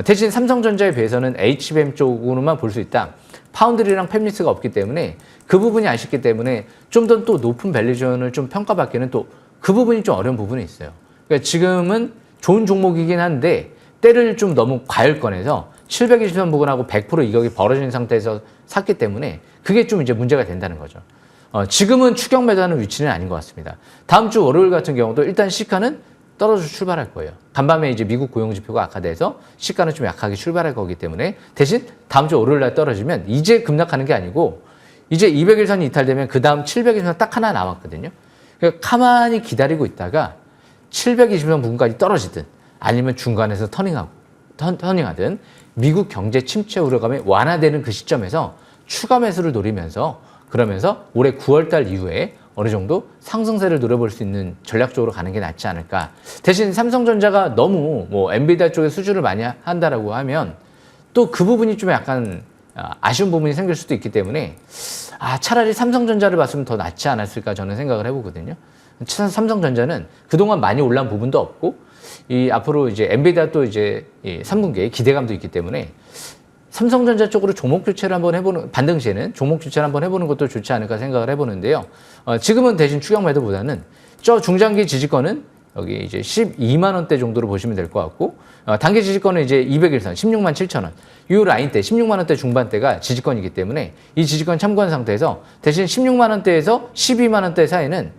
Speaker 2: 대신 삼성전자에 비해서는 HBM 쪽으로만 볼 수 있다. 파운드리랑 팹리스가 없기 때문에 그 부분이 아쉽기 때문에 좀 더 또 높은 밸류전을 좀 평가받기는 또 그 부분이 좀 어려운 부분이 있어요. 그러니까 지금은 좋은 종목이긴 한데 때를 좀 너무 과열권에서 720선 부근하고 100% 이격이 벌어진 상태에서 샀기 때문에 그게 좀 이제 문제가 된다는 거죠. 지금은 추격 매도하는 위치는 아닌 것 같습니다. 다음 주 월요일 같은 경우도 일단 시가는 떨어져 출발할 거예요. 간밤에 이제 미국 고용지표가 악화돼서 시가는 좀 약하게 출발할 거기 때문에 대신 다음 주 월요일 날 떨어지면 이제 급락하는 게 아니고 이제 200일선이 이탈되면 그 다음 700일선 딱 하나 남았거든요. 그러니까 가만히 기다리고 있다가 720선 부분까지 떨어지든 아니면 중간에서 터닝하든 미국 경제 침체 우려감이 완화되는 그 시점에서 추가 매수를 노리면서 그러면서 올해 9월 달 이후에 어느 정도 상승세를 노려볼 수 있는 전략적으로 가는 게 낫지 않을까. 대신 삼성전자가 너무 뭐 엔비디아 쪽에 수주를 많이 한다라고 하면 또 그 부분이 좀 약간 아쉬운 부분이 생길 수도 있기 때문에 차라리 삼성전자를 봤으면 더 낫지 않았을까 저는 생각을 해보거든요. 삼성전자는 그동안 많이 올라온 부분도 없고 이 앞으로 이제 엔비디아 또 이제 3분기에 기대감도 있기 때문에 삼성전자 쪽으로 종목 교체를 한번 해보는, 반등시에는 종목 교체를 한번 해보는 것도 좋지 않을까 생각을 해보는데요. 지금은 대신 추격 매도보다는 저 중장기 지지권은 여기 이제 12만 원대 정도로 보시면 될 것 같고, 단기 지지권은 이제 200일선 16만 7천 원. 이 라인대 16만 원대 중반대가 지지권이기 때문에 이 지지권 참고한 상태에서 대신 16만 원대에서 12만 원대 사이는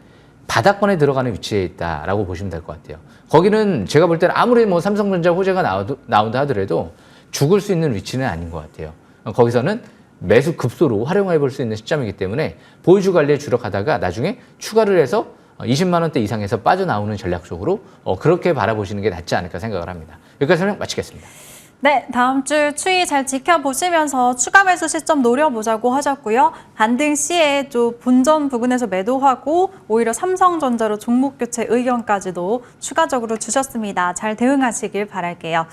Speaker 2: 바닥권에 들어가는 위치에 있다라고 보시면 될 것 같아요. 거기는 제가 볼 때는 아무리 뭐 삼성전자 호재가 나온다 하더라도 죽을 수 있는 위치는 아닌 것 같아요. 거기서는 매수 급소로 활용해 볼 수 있는 시점이기 때문에 보유주 관리에 주력하다가 나중에 추가를 해서 20만 원대 이상에서 빠져나오는 전략적으로 그렇게 바라보시는 게 낫지 않을까 생각을 합니다. 여기까지 설명 마치겠습니다.
Speaker 1: 네, 다음 주 추이 잘 지켜보시면서 추가 매수 시점 노려보자고 하셨고요. 반등 시에 좀 본전 부근에서 매도하고 오히려 삼성전자로 종목 교체 의견까지도 추가적으로 주셨습니다. 잘 대응하시길 바랄게요.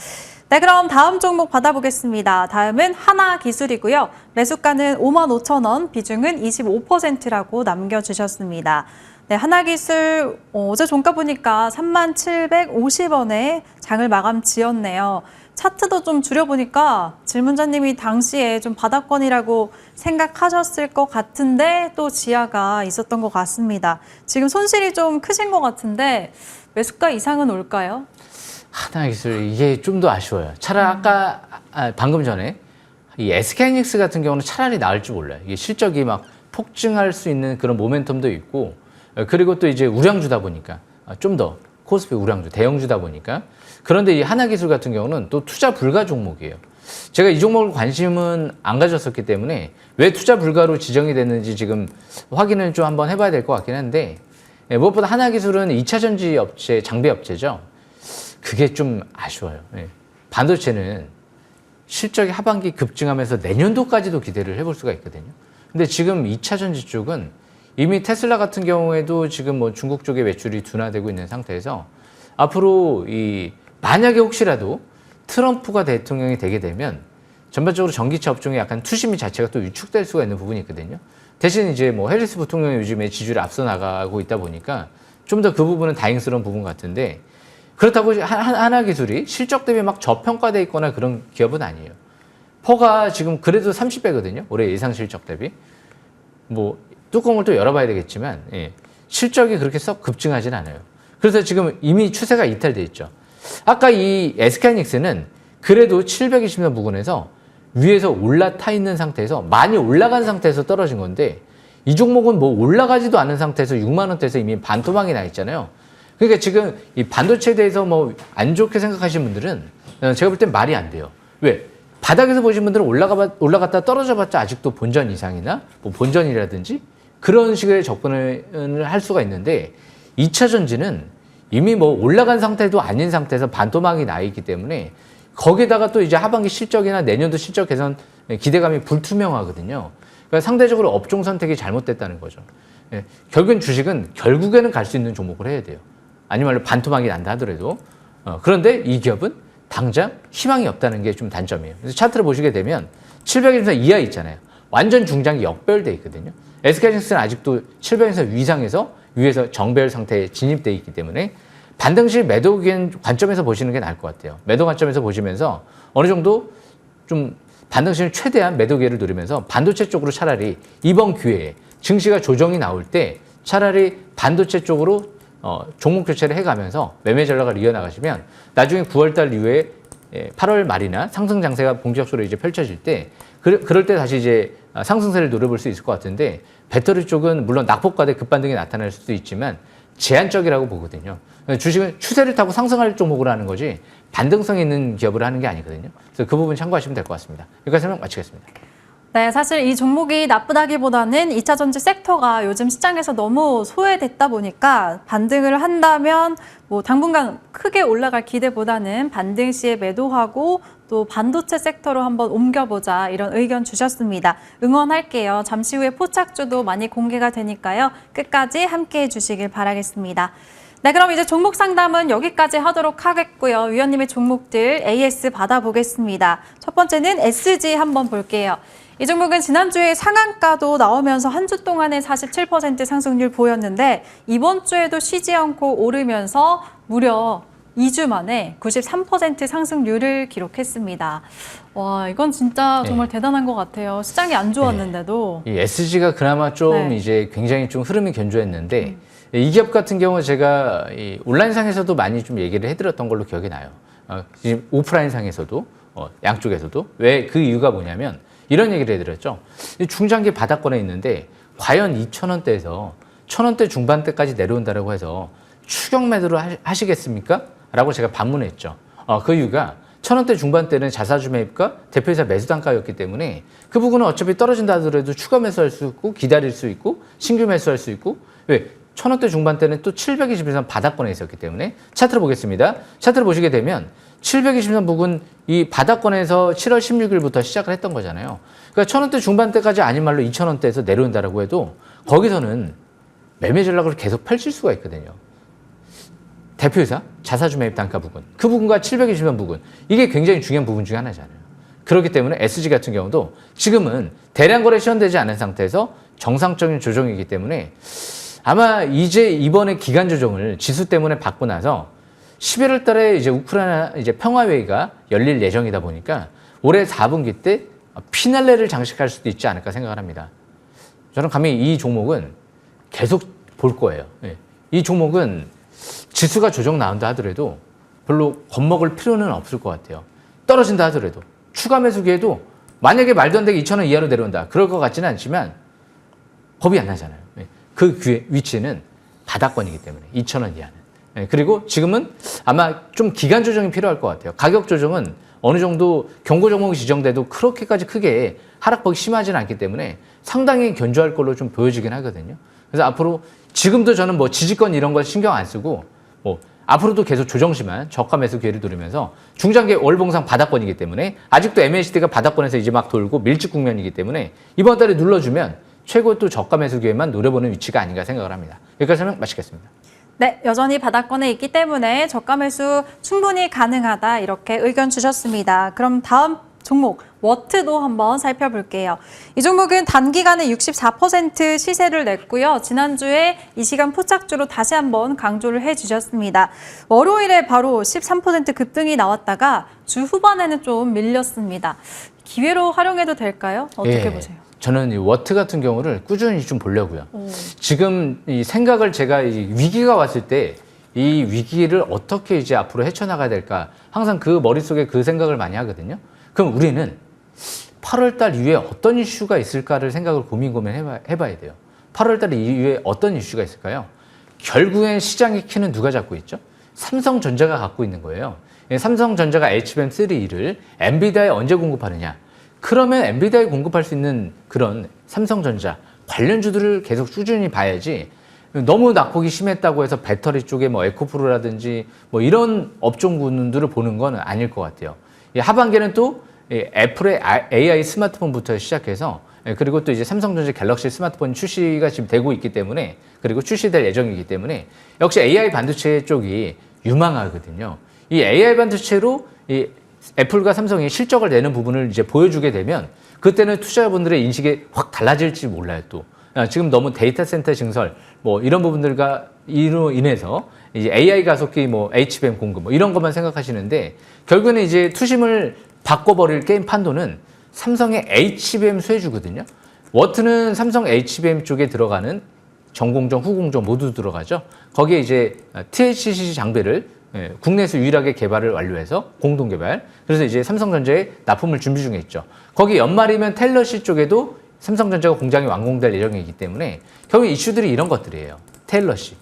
Speaker 1: 네, 그럼 다음 종목 받아보겠습니다. 다음은 하나기술이고요. 매수가는 55,000원, 비중은 25%라고 남겨주셨습니다. 네, 하나기술 어제 종가 보니까 3750원에 장을 마감 지었네요. 차트도 좀 줄여보니까 질문자님이 당시에 좀 바닥권이라고 생각하셨을 것 같은데 또 지하가 있었던 것 같습니다. 지금 손실이 좀 크신 것 같은데 매수가 이상은 올까요?
Speaker 2: 하나기술 이게 좀 더 아쉬워요. 차라리 아까 방금 전에 이 SK하이닉스 같은 경우는 차라리 나을 줄 몰라요. 이게 실적이 막 폭증할 수 있는 그런 모멘텀도 있고 그리고 또 이제 우량주다 보니까 좀 더 코스피 우량주 대형주다 보니까 그런데 이 하나기술 같은 경우는 또 투자 불가 종목이에요. 제가 이 종목을 관심은 안 가졌었기 때문에 왜 투자 불가로 지정이 됐는지 지금 확인을 좀 한번 해봐야 될 것 같긴 한데 무엇보다 하나기술은 2차 전지 업체, 장비 업체죠. 그게 좀 아쉬워요. 반도체는 실적이 하반기 급증하면서 내년도까지도 기대를 해볼 수가 있거든요. 근데 지금 2차 전지 쪽은 이미 테슬라 같은 경우에도 지금 뭐 중국 쪽에 매출이 둔화되고 있는 상태에서 앞으로 만약에 혹시라도 트럼프가 대통령이 되게 되면 전반적으로 전기차 업종에 약간 투심이 자체가 또 위축될 수가 있는 부분이 있거든요. 대신 이제 뭐 해리스 부통령이 요즘에 지지율이 앞서 나가고 있다 보니까 좀 더 그 부분은 다행스러운 부분 같은데 그렇다고 하나기술이 실적 대비 막 저평가돼 있거나 그런 기업은 아니에요. 퍼가 지금 그래도 30배거든요. 올해 예상 실적 대비. 뭐 뚜껑을 또 열어봐야 되겠지만 실적이 그렇게 썩 급증하진 않아요. 그래서 지금 이미 추세가 이탈돼 있죠. 아까 이 SK하이닉스는 그래도 720년 부근에서 위에서 올라타 있는 상태에서 많이 올라간 상태에서 떨어진 건데 이 종목은 뭐 올라가지도 않은 상태에서 6만 원대에서 이미 반토막이 나 있잖아요. 그러니까 지금 이 반도체에 대해서 뭐 안 좋게 생각하시는 분들은 제가 볼 땐 말이 안 돼요. 왜? 바닥에서 보신 분들은 올라갔다 떨어져봤자 아직도 본전 이상이나 뭐 본전이라든지 그런 식의 접근을 할 수가 있는데 2차 전지는 이미 뭐 올라간 상태도 아닌 상태에서 반토막이 나 있기 때문에 거기다가 또 이제 하반기 실적이나 내년도 실적 개선 기대감이 불투명하거든요. 그러니까 상대적으로 업종 선택이 잘못됐다는 거죠. 결국엔 주식은 결국에는 갈 수 있는 종목을 해야 돼요. 아니 말로 반토막이 난다 하더라도. 그런데 이 기업은 당장 희망이 없다는 게 좀 단점이에요. 그래서 차트를 보시게 되면 700에서 이하 있잖아요. 완전 중장기 역별돼 있거든요. SK하이닉스는 아직도 700에서 위상에서 위에서 정배열 상태에 진입돼 있기 때문에 반등시 매도 관점에서 보시는 게 나을 것 같아요. 매도 관점에서 보시면서 어느 정도 좀 반등시는 최대한 매도 기회를 누리면서 반도체 쪽으로 차라리 이번 기회에 증시가 조정이 나올 때 차라리 반도체 쪽으로 종목 교체를 해가면서 매매 전략을 이어나가시면 나중에 9월달 이후에 8월 말이나 상승 장세가 본격적으로 이제 펼쳐질 때 그럴 때 다시 이제 상승세를 노려볼 수 있을 것 같은데 배터리 쪽은 물론 낙폭과대 급반등이 나타날 수도 있지만 제한적이라고 보거든요. 주식은 추세를 타고 상승할 종목으로 하는 거지 반등성 있는 기업을 하는 게 아니거든요. 그래서 그 부분 참고하시면 될 것 같습니다. 여기까지 설명 마치겠습니다.
Speaker 1: 네, 사실 이 종목이 나쁘다기보다는 2차 전지 섹터가 요즘 시장에서 너무 소외됐다 보니까 반등을 한다면 뭐 당분간 크게 올라갈 기대보다는 반등 시에 매도하고 또 반도체 섹터로 한번 옮겨보자 이런 의견 주셨습니다. 응원할게요. 잠시 후에 포착주도 많이 공개가 되니까요. 끝까지 함께해 주시길 바라겠습니다. 네, 그럼 이제 종목 상담은 여기까지 하도록 하겠고요. 위원님의 종목들 AS 받아보겠습니다. 첫 번째는 SG 한번 볼게요. 이 종목은 지난주에 상한가도 나오면서 한 주 동안에 47% 상승률 보였는데 이번 주에도 쉬지 않고 오르면서 무려 2주 만에 93% 상승률을 기록했습니다. 와, 이건 진짜 정말 대단한 것 같아요. 시장이 안 좋았는데도.
Speaker 2: 이 SG가 그나마 좀 이제 굉장히 좀 흐름이 견조했는데 이 기업 같은 경우 제가 이 온라인상에서도 많이 좀 얘기를 해드렸던 걸로 기억이 나요. 지금 오프라인상에서도 양쪽에서도 왜 그 이유가 뭐냐면 이런 얘기를 해드렸죠. 중장기 바닥권에 있는데 과연 2,000원대에서 1,000원대 중반대까지 내려온다고 해서 추격 매도를 하시겠습니까? 라고 제가 반문했죠. 그 이유가 1,000원대 중반대는 자사주 매입과 대표이사 매수 단가였기 때문에 그 부분은 어차피 떨어진다 하더라도 추가 매수할 수 있고 기다릴 수 있고 신규 매수할 수 있고 왜? 1,000원대 중반대는 또 720선 바닥권에 있었기 때문에 차트를 보겠습니다. 차트를 보시게 되면 720선 부근 이 바닥권에서 7월 16일부터 시작을 했던 거잖아요. 그러니까 1,000원대 중반대까지 아닌 말로 2,000원대에서 내려온다라고 해도 거기서는 매매 전략을 계속 펼칠 수가 있거든요. 대표이사 자사주 매입 단가 부분, 그 부분과 720선 부분, 이게 굉장히 중요한 부분 중에 하나잖아요. 그렇기 때문에 SG 같은 경우도 지금은 대량 거래 시현되지 않은 상태에서 정상적인 조정이기 때문에 아마 이제 이번에 기간 조정을 지수 때문에 받고 나서 11월 달에 이제 우크라이나 이제 평화회의가 열릴 예정이다 보니까 올해 4분기 때 피날레를 장식할 수도 있지 않을까 생각을 합니다. 저는 감히 이 종목은 계속 볼 거예요. 이 종목은 지수가 조정 나온다 하더라도 별로 겁먹을 필요는 없을 것 같아요. 떨어진다 하더라도 추가 매수 기회도 만약에 말도 안 되게 2,000원 이하로 내려온다. 그럴 것 같지는 않지만 겁이 안 나잖아요. 그 위치는 바닥권이기 때문에 2,000원 이하는. 그리고 지금은 아마 좀 기간 조정이 필요할 것 같아요. 가격 조정은 어느 정도 경고 종목이 지정돼도 그렇게까지 크게 하락폭이 심하지는 않기 때문에 상당히 견조할 걸로 좀 보여지긴 하거든요. 그래서 앞으로 지금도 저는 뭐 지지권 이런 거 신경 안 쓰고 뭐 앞으로도 계속 조정시만 저가 매수 기회를 누리면서 중장기 월봉상 바닥권이기 때문에 아직도 MACD가 바닥권에서 이제 막 돌고 밀집 국면이기 때문에 이번 달에 눌러주면 최고 또 저가 매수 기회만 노려보는 위치가 아닌가 생각을 합니다. 여기까지 설명 마치겠습니다.
Speaker 1: 네, 여전히 바닥권에 있기 때문에 저가 매수 충분히 가능하다 이렇게 의견 주셨습니다. 그럼 다음 종목 워트도 한번 살펴볼게요. 이 종목은 단기간에 64% 시세를 냈고요. 지난주에 이 시간 포착주로 다시 한번 강조를 해주셨습니다. 월요일에 바로 13% 급등이 나왔다가 주 후반에는 좀 밀렸습니다. 기회로 활용해도 될까요? 어떻게 보세요?
Speaker 2: 저는 이 워트 같은 경우를 꾸준히 좀 보려고요. 지금 이 생각을 제가 이 위기가 왔을 때 이 위기를 어떻게 이제 앞으로 헤쳐나가야 될까 항상 그 머릿속에 그 생각을 많이 하거든요. 그럼 우리는 8월 달 이후에 어떤 이슈가 있을까를 생각을 고민해봐야 돼요. 8월 달 이후에 어떤 이슈가 있을까요? 결국엔 시장의 키는 누가 잡고 있죠? 삼성전자가 갖고 있는 거예요. 삼성전자가 HBM3를 엔비디아에 언제 공급하느냐? 그러면 엔비디아에 공급할 수 있는 그런 삼성전자 관련주들을 계속 꾸준히 봐야지 너무 낙폭이 심했다고 해서 배터리 쪽에 뭐 에코프로라든지 뭐 이런 업종군들을 보는 건 아닐 것 같아요. 하반기에는 또 애플의 AI 스마트폰부터 시작해서 그리고 또 이제 삼성전자 갤럭시 스마트폰 출시가 지금 되고 있기 때문에 그리고 출시될 예정이기 때문에 역시 AI 반도체 쪽이 유망하거든요. 이 AI 반도체로 이 애플과 삼성이 실적을 내는 부분을 이제 보여주게 되면 그때는 투자자분들의 인식이 확 달라질지 몰라요. 또 지금 너무 데이터 센터 증설 뭐 이런 부분들과 이로 인해서 이제 AI 가속기 뭐 HBM 공급 뭐 이런 것만 생각하시는데 결국에는 이제 투심을 바꿔버릴 게임 판도는 삼성의 HBM 수혜주거든요. 워트는 삼성 HBM 쪽에 들어가는 전공정, 후공정 모두 들어가죠. 거기에 이제 THCC 장비를 국내에서 유일하게 개발을 완료해서 공동 개발. 그래서 이제 삼성전자에 납품을 준비 중에 있죠. 거기 연말이면 텔러시 쪽에도 삼성전자가 공장이 완공될 예정이기 때문에 결국 이슈들이 이런 것들이에요. 텔러시.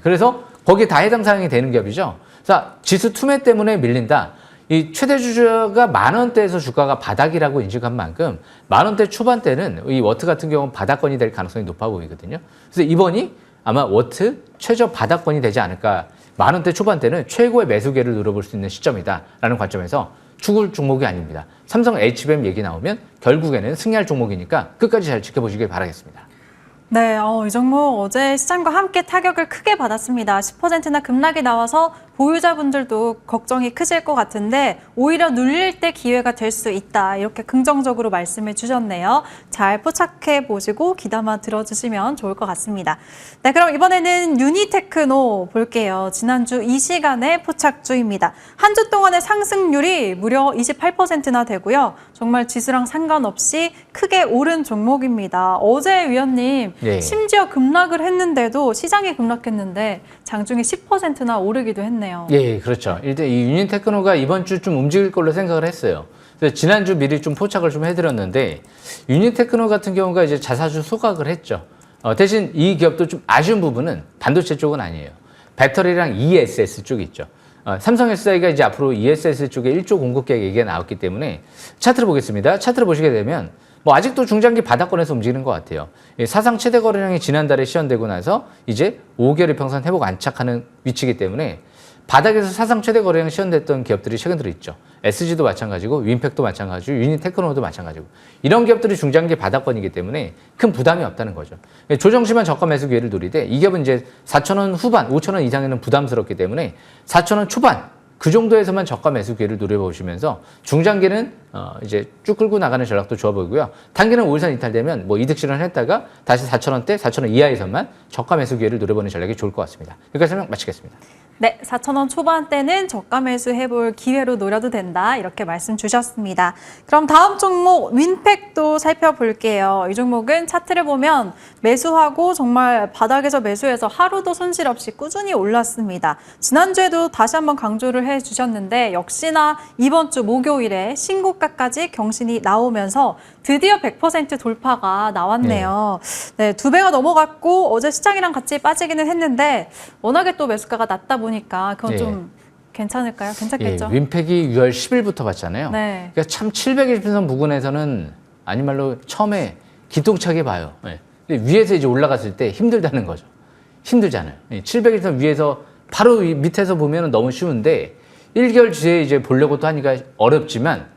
Speaker 2: 그래서 거기에 다 해당 사항이 되는 기업이죠. 자, 지수 투매 때문에 밀린다. 이 최대 주주가 10,000원대에서 주가가 바닥이라고 인식한 만큼 10,000원대 초반대는 이 워트 같은 경우는 바닥권이 될 가능성이 높아 보이거든요. 그래서 이번이 아마 워트 최저 바닥권이 되지 않을까. 10,000원대 초반대는 최고의 매수 기회를 노려볼 수 있는 시점이다라는 관점에서 죽을 종목이 아닙니다. 삼성 HBM 얘기 나오면 결국에는 승리할 종목이니까 끝까지 잘 지켜보시길 바라겠습니다.
Speaker 1: 네, 이 종목 어제 시장과 함께 타격을 크게 받았습니다. 10%나 급락이 나와서 보유자분들도 걱정이 크실 것 같은데 오히려 눌릴 때 기회가 될 수 있다. 이렇게 긍정적으로 말씀해 주셨네요. 잘 포착해 보시고 귀담아 들어주시면 좋을 것 같습니다. 네, 그럼 이번에는 유니테크노 볼게요. 지난주 이 시간에 포착주입니다. 한 주 동안의 상승률이 무려 28%나 되고요. 정말 지수랑 상관없이 크게 오른 종목입니다. 어제 위원님 심지어 급락을 했는데도 시장이 급락했는데 장중에 10%나 오르기도 했네요.
Speaker 2: 예, 그렇죠. 일단 이 유니테크노가 이번 주 좀 움직일 걸로 생각을 했어요. 그래서 지난주 미리 좀 포착을 좀 해드렸는데 유니테크노 같은 경우가 이제 자사주 소각을 했죠. 대신 이 기업도 좀 아쉬운 부분은 반도체 쪽은 아니에요. 배터리랑 ESS 쪽이 있죠. 삼성 SDI가 이제 앞으로 ESS 쪽에 1조 공급 계획 얘기가 나왔기 때문에 차트를 보겠습니다. 차트를 보시게 되면 뭐 아직도 중장기 바닥권에서 움직이는 것 같아요. 사상 최대 거래량이 지난달에 시현되고 나서 이제 5개월 이평선 회복 안착하는 위치이기 때문에 바닥에서 사상 최대 거래량 시현됐던 기업들이 최근 들어 있죠. SG도 마찬가지고 윈팩도 마찬가지고 유니테크노도 마찬가지고 이런 기업들이 중장기 바닥권이기 때문에 큰 부담이 없다는 거죠. 조정심한 저가 매수 기회를 노리되 이 기업은 이제 4,000원 후반, 5,000원 이상에는 부담스럽기 때문에 4,000원 초반 그 정도에서만 저가 매수 기회를 노려보시면서 중장기는 이제 쭉 끌고 나가는 전략도 좋아 보이고요. 단기는 5일선 이탈되면 뭐 이득 실현했다가 다시 4,000원대, 4,000원 이하에서만 저가 매수 기회를 노려보는 전략이 좋을 것 같습니다. 여기까지 설명 마치겠습니다.
Speaker 1: 네, 4,000원 초반대는 저가 매수해볼 기회로 노려도 된다 이렇게 말씀 주셨습니다. 그럼 다음 종목 윈팩도 살펴볼게요. 이 종목은 차트를 보면 매수하고 정말 바닥에서 매수해서 하루도 손실 없이 꾸준히 올랐습니다. 지난주에도 다시 한번 강조를 해주셨는데 역시나 이번 주 목요일에 신고가까지 경신이 나오면서 드디어 100% 돌파가 나왔네요. 네, 2배가 넘어갔고 어제 시장이랑 같이 빠지기는 했는데 워낙에 또 매수가가 낮다 보니까 그건 좀 괜찮을까요? 괜찮겠죠?
Speaker 2: 윈팩이 6월 10일부터 봤잖아요.
Speaker 1: 네.
Speaker 2: 그러니까 참 720선 부근에서는 아닌 말로 처음에 기똥차게 봐요. 근데 위에서 이제 올라갔을 때 힘들다는 거죠. 힘들잖아요. 720선 위에서 바로 밑에서 보면 너무 쉬운데 1개월 뒤에 이제 보려고 또 하니까 어렵지만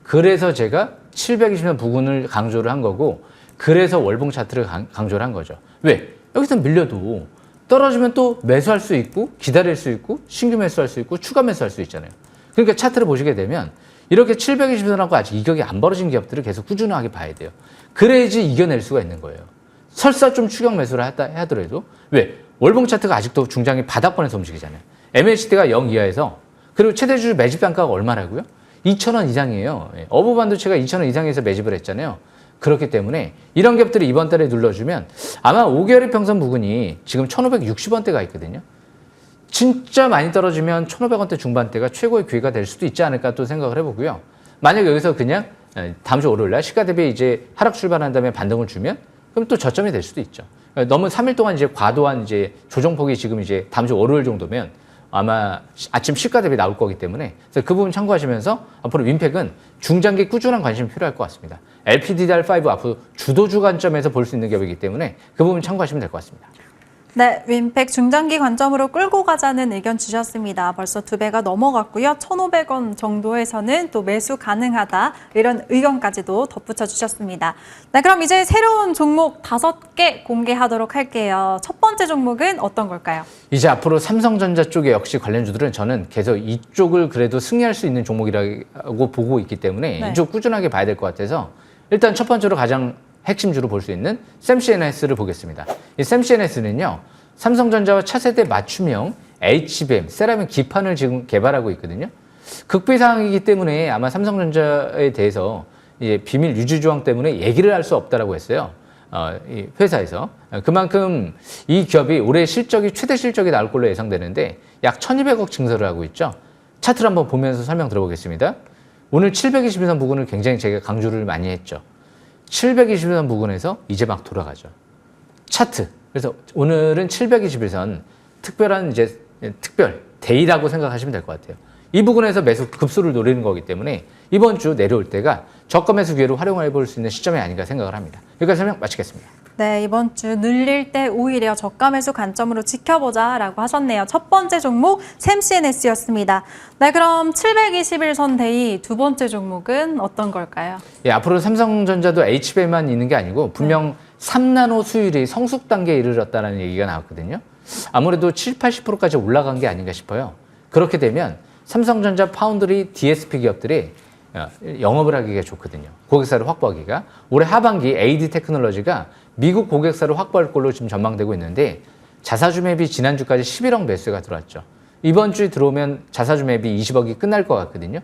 Speaker 2: 그래서 제가 720선 부근을 강조를 한 거고 그래서 월봉 차트를 강조를 한 거죠. 왜? 여기서 밀려도 떨어지면 또 매수할 수 있고 기다릴 수 있고 신규 매수할 수 있고 추가 매수할 수 있잖아요. 그러니까 차트를 보시게 되면 이렇게 720선하고 아직 이격이 안 벌어진 기업들을 계속 꾸준하게 봐야 돼요. 그래야지 이겨낼 수가 있는 거예요. 설사 좀 추격 매수를 하더라도 왜? 월봉 차트가 아직도 중장기 바닥권에서 움직이잖아요. MACD가 0 이하에서 그리고 최대주 매집 단가가 얼마라고요? 2,000원 이상이에요. 어부 반도체가 2,000원 이상에서 매집을 했잖아요. 그렇기 때문에 이런 기업들이 이번 달에 눌러주면 아마 5개월의 평선 부근이 지금 1,560원대가 있거든요. 진짜 많이 떨어지면 1,500원대 중반대가 최고의 기회가 될 수도 있지 않을까 또 생각을 해보고요. 만약 여기서 그냥 다음 주 월요일 날 시가 대비 이제 하락 출발한 다음에 반등을 주면 그럼 또 저점이 될 수도 있죠. 너무 3일 동안 이제 과도한 이제 조정폭이 지금 이제 다음 주 월요일 정도면 아마 아침 시가 대비 나올 거기 때문에 그래서 그 부분 참고하시면서 앞으로 윈팩은 중장기 꾸준한 관심이 필요할 것 같습니다. LPDDR5 앞으로 주도주 관점에서 볼 수 있는 기업이기 때문에 그 부분 참고하시면 될 것 같습니다.
Speaker 1: 네, 윈팩 중장기 관점으로 끌고 가자는 의견 주셨습니다. 벌써 2배가 넘어갔고요. 1,500원 정도에서는 또 매수 가능하다. 이런 의견까지도 덧붙여 주셨습니다. 네, 그럼 이제 새로운 종목 5개 공개하도록 할게요. 첫 번째 종목은 어떤 걸까요?
Speaker 2: 이제 앞으로 삼성전자 쪽에 역시 관련주들은 저는 계속 이쪽을 그래도 승리할 수 있는 종목이라고 보고 있기 때문에
Speaker 1: 네.
Speaker 2: 이쪽 꾸준하게 봐야 될 것 같아서 일단 첫 번째로 가장 핵심주로 볼 수 있는 샘CNS를 보겠습니다. 이 샘CNS는요, 삼성전자와 차세대 맞춤형 HBM, 세라믹 기판을 지금 개발하고 있거든요. 극비 사항이기 때문에 아마 삼성전자에 대해서 이제 비밀 유지 조항 때문에 얘기를 할 수 없다라고 했어요. 이 회사에서. 그만큼 이 기업이 올해 실적이 최대 실적이 나올 걸로 예상되는데 약 1,200억 증설을 하고 있죠. 차트를 한번 보면서 설명 들어보겠습니다. 오늘 721선 부근을 굉장히 제가 강조를 많이 했죠. 721선 부근에서 이제 막 돌아가죠. 차트. 그래서 오늘은 721선 특별한 이제 특별 데이라고 생각하시면 될 것 같아요. 이 부분에서 매수 급소를 노리는 거기 때문에 이번 주 내려올 때가 저가 매수 기회로 활용해 볼 수 있는 시점이 아닌가 생각을 합니다. 여기까지 설명 마치겠습니다.
Speaker 1: 네, 이번 주 눌릴 때 오히려 저가 매수 관점으로 지켜보자라고 하셨네요. 첫 번째 종목 샘CNS였습니다. 네, 그럼 721선 데이 두 번째 종목은 어떤 걸까요?
Speaker 2: 예, 앞으로 삼성전자도 HBM만 있는 게 아니고 분명 3나노 수율이 성숙 단계에 이르렀다는 얘기가 나왔거든요. 아무래도 70, 80%까지 올라간 게 아닌가 싶어요. 그렇게 되면 삼성전자 파운드리 DSP 기업들이 영업을 하기가 좋거든요. 고객사를 확보하기가. 올해 하반기 AD 테크놀로지가 미국 고객사를 확보할 걸로 지금 전망되고 있는데 자사주 맵이 지난주까지 11억 매수가 들어왔죠. 이번 주에 들어오면 자사주 맵이 20억이 끝날 것 같거든요.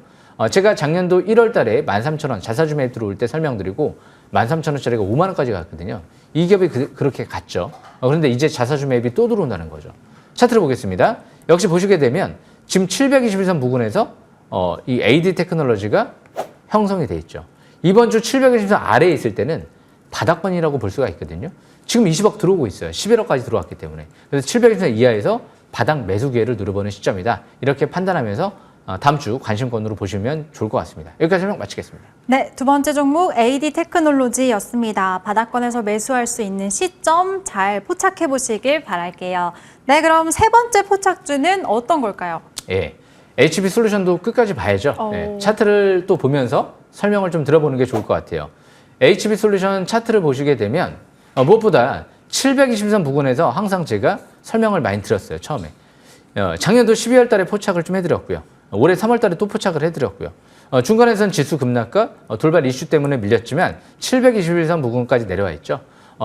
Speaker 2: 제가 작년도 1월 달에 13,000원 자사주 맵 들어올 때 설명드리고 13,000원짜리가 5만 원까지 갔거든요. 이 기업이 그렇게 갔죠. 그런데 이제 자사주 맵이 또 들어온다는 거죠. 차트를 보겠습니다. 역시 보시게 되면 지금 721선 부근에서 이 AD 테크놀로지가 형성이 돼 있죠. 이번 주 720선 아래에 있을 때는 바닥권이라고 볼 수가 있거든요. 지금 20억 들어오고 있어요. 11억까지 들어왔기 때문에. 그래서 720선 이하에서 바닥 매수 기회를 누려보는 시점이다. 이렇게 판단하면서 다음 주 관심권으로 보시면 좋을 것 같습니다. 여기까지 설명 마치겠습니다.
Speaker 1: 네, 두 번째 종목 AD 테크놀로지였습니다. 바닥권에서 매수할 수 있는 시점 잘 포착해 보시길 바랄게요. 네, 그럼 세 번째 포착주는 어떤 걸까요?
Speaker 2: 예, HB 솔루션도 끝까지 봐야죠. 네, 차트를 또 보면서 설명을 좀 들어보는 게 좋을 것 같아요. HB 솔루션 차트를 보시게 되면 무엇보다 720선 부근에서 항상 제가 설명을 많이 드렸어요. 처음에. 작년도 12월 달에 포착을 좀 해드렸고요. 올해 3월 달에 또 포착을 해드렸고요. 중간에선 지수 급락과 돌발 이슈 때문에 밀렸지만 721선 부근까지 내려와 있죠.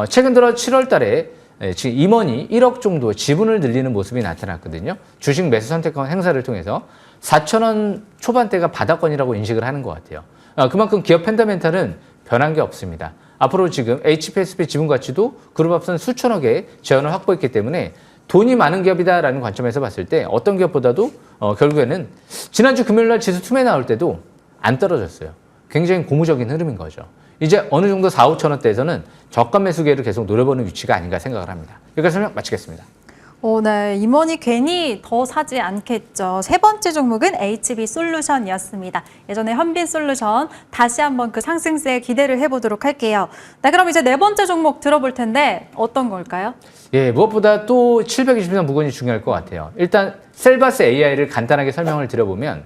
Speaker 2: 최근 들어 7월 달에 지금 임원이 1억 정도 지분을 늘리는 모습이 나타났거든요. 주식 매수 선택권 행사를 통해서 4,000원 초반대가 바닥권이라고 인식을 하는 것 같아요. 그만큼 기업 펀더멘탈은 변한 게 없습니다. 앞으로 지금 HPSP 지분 가치도 그룹 합선 수천억의 재원을 확보했기 때문에 돈이 많은 기업이다라는 관점에서 봤을 때 어떤 기업보다도 결국에는 지난주 금요일날 지수 투매 나올 때도 안 떨어졌어요. 굉장히 고무적인 흐름인 거죠. 이제 어느 정도 4, 5천 원대에서는 저가 매수 기회를 계속 노려보는 위치가 아닌가 생각을 합니다. 여기까지 설명 마치겠습니다.
Speaker 1: 네, 임원이 괜히 더 사지 않겠죠. 세 번째 종목은 HB 솔루션이었습니다. 예전에 현빈 솔루션 다시 한번 그 상승세에 기대를 해보도록 할게요. 네, 그럼 이제 네 번째 종목 들어볼 텐데 어떤 걸까요?
Speaker 2: 예, 무엇보다 또 720선 부근이 중요할 것 같아요. 일단 셀바스 AI를 간단하게 설명을 드려보면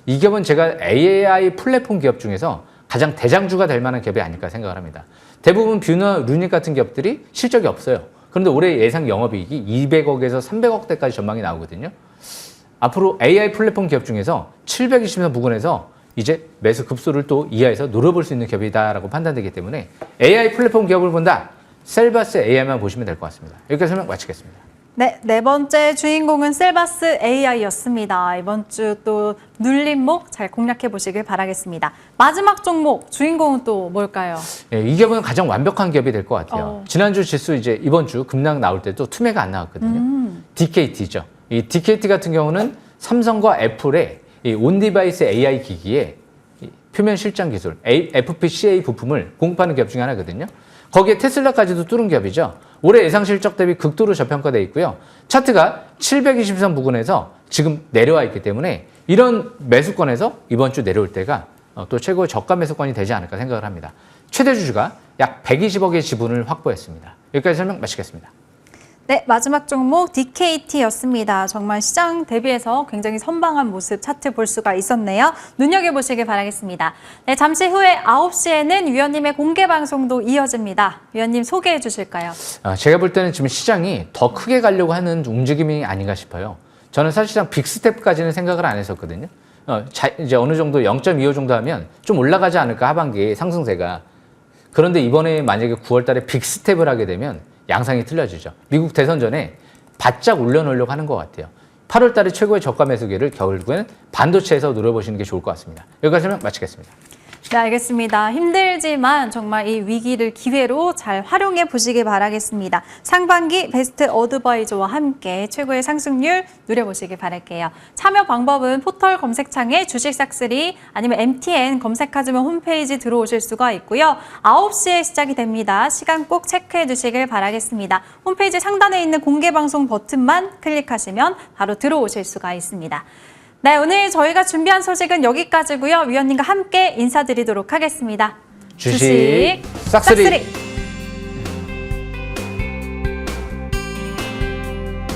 Speaker 2: 이 기업은 제가 AI 플랫폼 기업 중에서 가장 대장주가 될 만한 기업이 아닐까 생각을 합니다. 대부분 뷰나 루닉 같은 기업들이 실적이 없어요. 그런데 올해 예상 영업이익이 200억에서 300억대까지 전망이 나오거든요. 앞으로 AI 플랫폼 기업 중에서 720선 부근에서 이제 매수 급소를 또 이하에서 노려볼 수 있는 기업이다라고 판단되기 때문에 AI 플랫폼 기업을 본다. 셀바스 AI만 보시면 될 것 같습니다. 여기까지 설명 마치겠습니다.
Speaker 1: 네, 네 번째 주인공은 셀바스 AI였습니다. 이번 주 또 눌림목 잘 공략해 보시길 바라겠습니다. 마지막 종목 주인공은 또 뭘까요?
Speaker 2: 예, 이 기업은 가장 완벽한 기업이 될 것 같아요. 지난주 지수 이제 이번 주 급락 나올 때도 투매가 안 나왔거든요. DKT죠. 이 DKT 같은 경우는 삼성과 애플의 이 온디바이스 AI 기기에 표면 실장 기술 FPGA 부품을 공급하는 기업 중에 하나거든요. 거기에 테슬라까지도 뚫은 기업이죠. 올해 예상 실적 대비 극도로 저평가되어 있고요. 차트가 720선 부근에서 지금 내려와 있기 때문에 이런 매수권에서 이번 주 내려올 때가 또 최고의 저가 매수권이 되지 않을까 생각을 합니다. 최대 주주가 약 120억의 지분을 확보했습니다. 여기까지 설명 마치겠습니다.
Speaker 1: 네, 마지막 종목 DKT였습니다. 정말 시장 대비해서 굉장히 선방한 모습 차트 볼 수가 있었네요. 눈여겨보시길 바라겠습니다. 네, 잠시 후에 9시에는 위원님의 공개 방송도 이어집니다. 위원님 소개해 주실까요?
Speaker 2: 제가 볼 때는 지금 시장이 더 크게 가려고 하는 움직임이 아닌가 싶어요. 저는 사실상 빅스텝까지는 생각을 안 했었거든요. 이제 어느 정도 0.25 정도 하면 좀 올라가지 않을까 하반기 상승세가. 그런데 이번에 만약에 9월 달에 빅스텝을 하게 되면 양상이 틀려지죠. 미국 대선 전에 바짝 올려놓으려고 하는 것 같아요. 8월 달에 최고의 저가 매수 기회를 결국에는 반도체에서 노려보시는 게 좋을 것 같습니다. 여기까지 설명 마치겠습니다.
Speaker 1: 네, 알겠습니다. 힘들지만 정말 이 위기를 기회로 잘 활용해 보시길 바라겠습니다. 상반기 베스트 어드바이저와 함께 최고의 상승률 누려보시길 바랄게요. 참여 방법은 포털 검색창에 주식싹쓸이 아니면 MTN 검색하시면 홈페이지 들어오실 수가 있고요. 9시에 시작이 됩니다. 시간 꼭 체크해 두시길 바라겠습니다. 홈페이지 상단에 있는 공개 방송 버튼만 클릭하시면 바로 들어오실 수가 있습니다. 네, 오늘 저희가 준비한 소식은 여기까지고요. 위원님과 함께 인사드리도록 하겠습니다.
Speaker 2: 주식 싹쓸이.